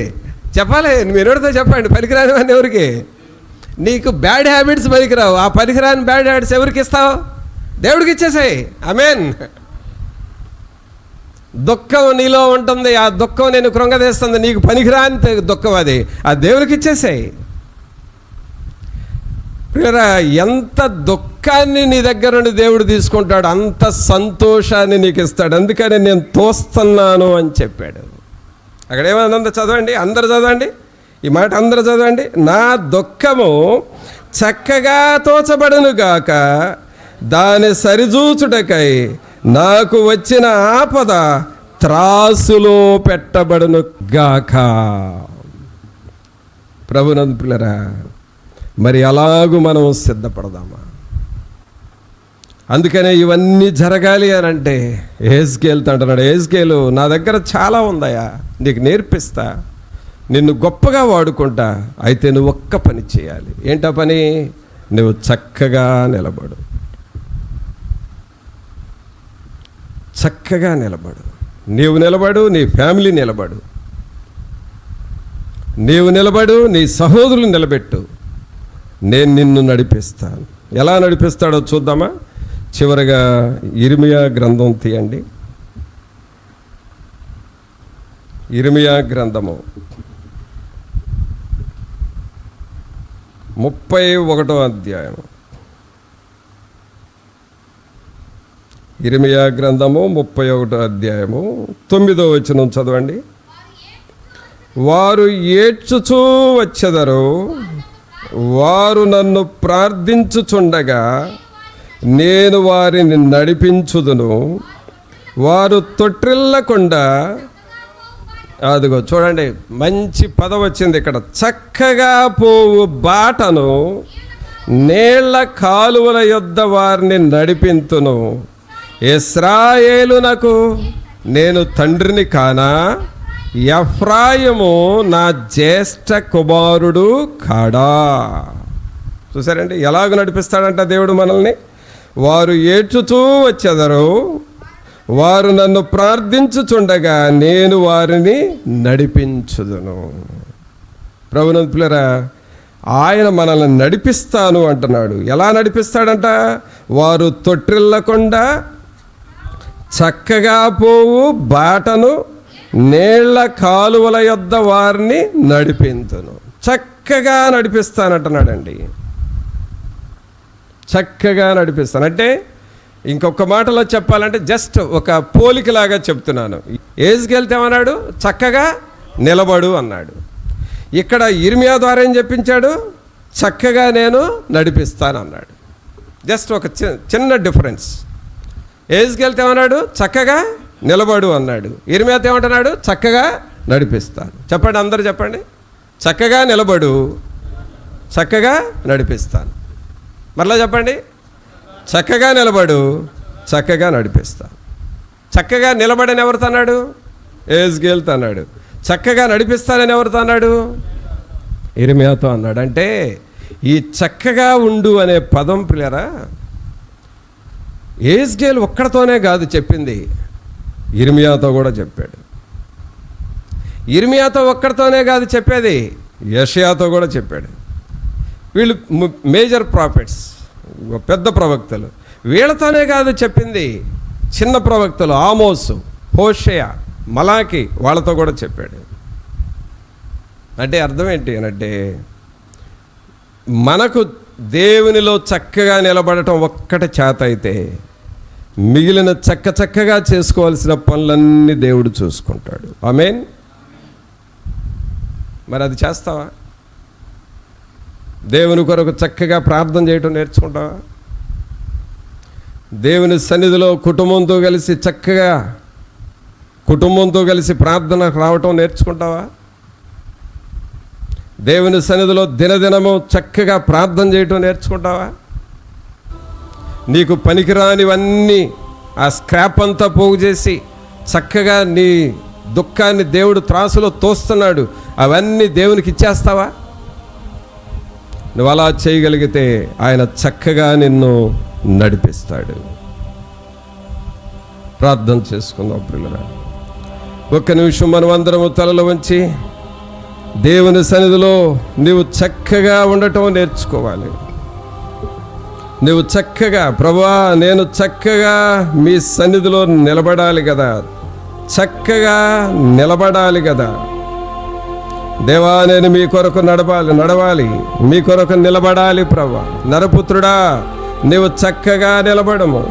Speaker 2: చెప్పాలి? మీరు ఎవరితో చెప్పండి. పనికిరానివన్నీ ఎవరికి? నీకు బ్యాడ్ హ్యాబిట్స్ పనికిరావు. ఆ పనికిరాని బ్యాడ్ హ్యాబిట్స్ ఎవరికి ఇస్తావు? దేవుడికి ఇచ్చేసాయి. ఆమేన్. దుఃఖం నీలో ఉంటుంది, ఆ దుఃఖం నేను కృంగదీస్తుంది, నీకు పనికిరాని దుఃఖం అది, ఆ దేవుడికి ఇచ్చేసాయి. ప్రియరా, ఎంత దుఃఖాన్ని నీ దగ్గర నుండి దేవుడు తీసుకుంటాడు, అంత సంతోషాన్ని నీకు ఇస్తాడు. అందుకని నేను తోస్తున్నాను అని చెప్పాడు. అక్కడ ఏమన్నా చదవండి, అందరు చదవండి ఈ మాట, అందరూ చదవండి. నా దుఃఖము చక్కగా తోచబడును గాక, దాని సరిచూచుటకై నాకు వచ్చిన ఆపద త్రాసులో పెట్టబడును గాక. ప్రభునందు పిల్లరా, మరి అలాగూ మనం సిద్ధపడదామా? అందుకనే ఇవన్నీ జరగాలి అని అంటే యెహెజ్కేలుతో అంటున్నాడు, యెహెజ్కేలు నా దగ్గర చాలా ఉందయా, నీకు నేర్పిస్తా, నిన్ను గొప్పగా వాడుకుంటా. అయితే నువ్వు ఒక్క పని చేయాలి. ఏంటా పని? నువ్వు చక్కగా నిలబడు, చక్కగా నిలబడు. నీవు నిలబడు, నీ ఫ్యామిలీ నిలబడు, నీవు నిలబడు, నీ సహోదరులు నిలబెట్టు, నేను నిన్ను నడిపిస్తాను. ఎలా నడిపిస్తాడో చూద్దామా? చివరిగా ఇర్మియా గ్రంథం తీయండి. ఇర్మియా గ్రంథము 31వ అధ్యాయం. ఇర్మియా గ్రంథము 31వ అధ్యాయము 9వ వచనం చదవండి. వారు ఏడ్చుచూ వచ్చెదరు, వారు నన్ను ప్రార్థించుచుండగా నేను వారిని నడిపించుదును, వారు తొట్టిల్లకుండా. అదిగో చూడండి, మంచి పదం వచ్చింది ఇక్కడ. చక్కగా పోవు బాటను నీళ్ల కాలువల యొద్ద వారిని నడిపింతును. ఇశ్రాయేలునకు నేను తండ్రిని కానా? ఎఫ్రాయిము నా జ్యేష్ఠ కుమారుడు కాడా. చూసారండి ఎలాగ నడిపిస్తాడంట దేవుడు మనల్ని. వారు ఏడ్చుతూ వచ్చెదరు, వారు నన్ను ప్రార్థించుచుండగా నేను వారిని నడిపించుదును. ప్రభునంతులరా, ఆయన మనల్ని నడిపిస్తాను అంటున్నాడు. ఎలా నడిపిస్తాడంట? వారు తొట్టిల్లకుండా చక్కగా పోవు బాటను నీళ్ల కాలువల యొద్ద వారిని నడిపించును. చక్కగా నడిపిస్తానంటున్నాడండి. చక్కగా నడిపిస్తానంటే ఇంకొక మాటలో చెప్పాలంటే జస్ట్ ఒక పోలికలాగా చెప్తున్నాను. ఏజ్కెళ్తే ఏమన్నాడు? చక్కగా నిలబడు అన్నాడు. ఇక్కడ ఇర్మియా ద్వారా ఏం చెప్పించాడు? చక్కగా నేను నడిపిస్తాను అన్నాడు. జస్ట్ ఒక చిన్న డిఫరెన్స్. ఏజ్కెళ్తే ఏమన్నాడు? చక్కగా నిలబడు అన్నాడు. ఇర్మియాతో ఏమంటున్నాడు? చక్కగా నడిపిస్తాను. చెప్పండి, అందరూ చెప్పండి. చక్కగా నిలబడు, చక్కగా నడిపిస్తాను. మరలా చెప్పండి. చక్కగా నిలబడు, చక్కగా నడిపిస్తాను. చక్కగా నిలబడని ఎవరితో అన్నాడు? ఏజ్కేల్తో అన్నాడు. చక్కగా నడిపిస్తానని ఎవరితో అన్నాడు? ఇర్మియాతో అన్నాడు. అంటే ఈ చక్కగా ఉండు అనే పదం పిల్లరా ఏజ్కేల్ ఒక్కడితోనే కాదు చెప్పింది, ఇర్మియాతో కూడా చెప్పాడు. ఇర్మియాతో ఒక్కడితోనే కాదు చెప్పేది, యెషయాతో కూడా చెప్పాడు. వీళ్ళు మేజర్ ప్రాఫిట్స్, పెద్ద ప్రవక్తలు. వీళ్ళతోనే కాదు చెప్పింది, చిన్న ప్రవక్తలు ఆమోసు, హోషేయ, మలాకి, వాళ్ళతో కూడా చెప్పాడు. అంటే అర్థం ఏంటి అనంటే మనకు దేవునిలో చక్కగా నిలబడటం ఒక్కటి చేత అయితే మిగిలిన చక్కగా చేసుకోవాల్సిన పనులన్నీ దేవుడు చూసుకుంటాడు. ఆమేన్. మరి అది చేస్తావా? దేవుని కొరకు చక్కగా ప్రార్థన చేయటం నేర్చుకుంటావా? దేవుని సన్నిధిలో కుటుంబంతో కలిసి చక్కగా కుటుంబంతో కలిసి ప్రార్థనకు రావటం నేర్చుకుంటావా? దేవుని సన్నిధిలో దినదినము చక్కగా ప్రార్థన చేయటం నేర్చుకుంటావా? నీకు పనికిరానివన్నీ ఆ స్క్రాప్ అంతా పోగు చేసి చక్కగా నీ దుఃఖాన్ని దేవుడు త్రాసులో తోస్తున్నాడు, అవన్నీ దేవునికి ఇచ్చేస్తావా? నువ్వు అలా చేయగలిగితే ఆయన చక్కగా నిన్ను నడిపిస్తాడు. ప్రార్థన చేసుకుందాం ప్రియులారా. ఒక్క నిమిషం మనం అందరము తలలు వంచి దేవుని సన్నిధిలో నీవు చక్కగా ఉండటం నేర్చుకోవాలి. నువ్వు చక్కగా, ప్రభువా నేను చక్కగా మీ సన్నిధిలో నిలబడాలి కదా, చక్కగా నిలబడాలి కదా. దేవా నేను మీ కొరకు నడవాలి, మీ కొరకు నిలబడాలి. ప్రభువా నరపుత్రుడా నీవు చక్కగా నిలబడము.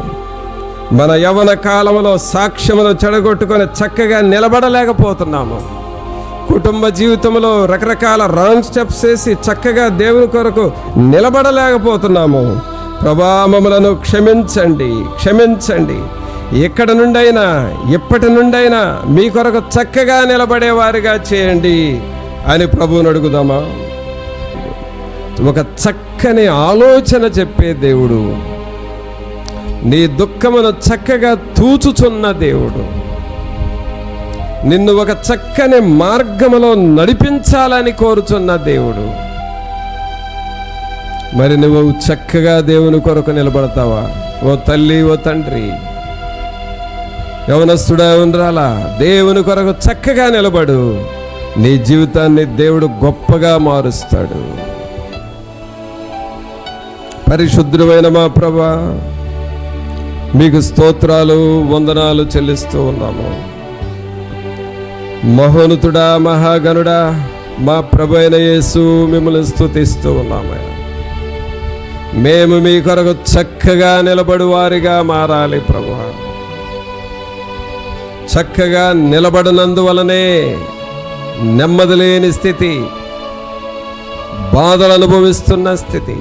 Speaker 2: మన యవ్వన కాలంలో సాక్ష్యమును చెడగొట్టుకొని చక్కగా నిలబడలేకపోతున్నాము. కుటుంబ జీవితంలో రకరకాల రాంగ్ స్టెప్స్ వేసి చక్కగా దేవుని కొరకు నిలబడలేకపోతున్నాము. ప్రభా మమ్మలను క్షమించండి. ఎక్కడి నుండైనా ఎప్పటి నుండైనా మీ కొరకు చక్కగా నిలబడేవారిగా చేయండి అని ప్రభువుని అడుగుదామా? ఒక చక్కని ఆలోచన చెప్పే దేవుడు, నీ దుఃఖమును చక్కగా తూచుచున్న దేవుడు, నిన్ను ఒక చక్కని మార్గములో నడిపించాలని కోరుచున్న దేవుడు. మరి నువ్వు చక్కగా దేవుని కొరకు నిలబడతావా? ఓ తల్లి, ఓ తండ్రి, యవనస్తుడా ఉండాలా, దేవుని కొరకు చక్కగా నిలబడు. నీ జీవితాన్ని దేవుడు గొప్పగా మారుస్తాడు. పరిశుద్ధమైన మా ప్రభువా మీకు స్తోత్రాలు వందనాలు చెల్లిస్తూ ఉన్నాము. మహోన్నతుడా, మహాగణుడా, మా ప్రభు అయిన యేసు మిమ్మల్ని స్తుతిస్తూ ఉన్నామయ్యా. మేము మీ కొరకు చక్కగా నిలబడు వారిగా మారాలి ప్రభువా. చక్కగా నిలబడినందువలనే నెమ్మది లేని స్థితి, బాధలు అనుభవిస్తున్న స్థితి.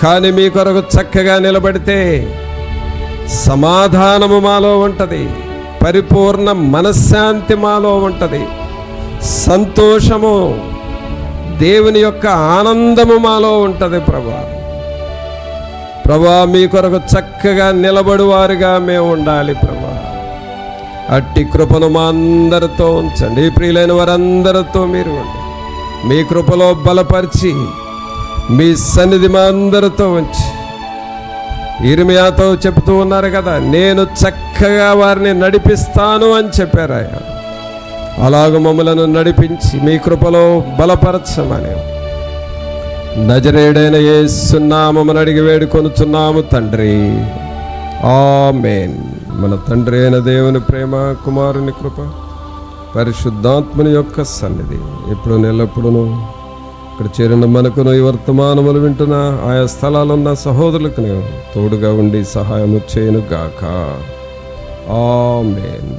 Speaker 2: కానీ మీ కొరకు చక్కగా నిలబడితే సమాధానము మాలో ఉంటుంది, పరిపూర్ణ మనశ్శాంతి మాలో ఉంటుంది, సంతోషము, దేవుని యొక్క ఆనందము మాలో ఉంటుంది. ప్రభా మీ కొరకు చక్కగా నిలబడు వారుగా మేము ఉండాలి ప్రభా. అట్టి కృపను మా అందరితో ఉంచండి. ప్రియులైన వారందరితో మీరు ఉండి మీ కృపలో బలపరిచి మీ సన్నిధి మా అందరితో ఉంచి, ఇర్మియాతో చెప్తూ ఉన్నారు కదా, నేను చక్కగా వారిని నడిపిస్తాను అని చెప్పారు ఆయన. అలాగ మమ్మలను నడిపించి మీ కృపలో బలపరచమని నజరేయుడైన యేసు నామమున అడిగి వేడుకొనుచున్నాము తండ్రి, ఆమేన్. మన తండ్రి అయిన దేవుని ప్రేమ, కుమారుని కృప, పరిశుద్ధాత్మని యొక్క సన్నిధి ఇప్పుడు ఎల్లప్పుడూ ఇక్కడ చేరిన మనకును ఈ వర్తమానములు వింటున్న ఆయా స్థలాలున్న సహోదరులకు తోడుగా ఉండి సహాయము చేయను గాక. ఆమేన్.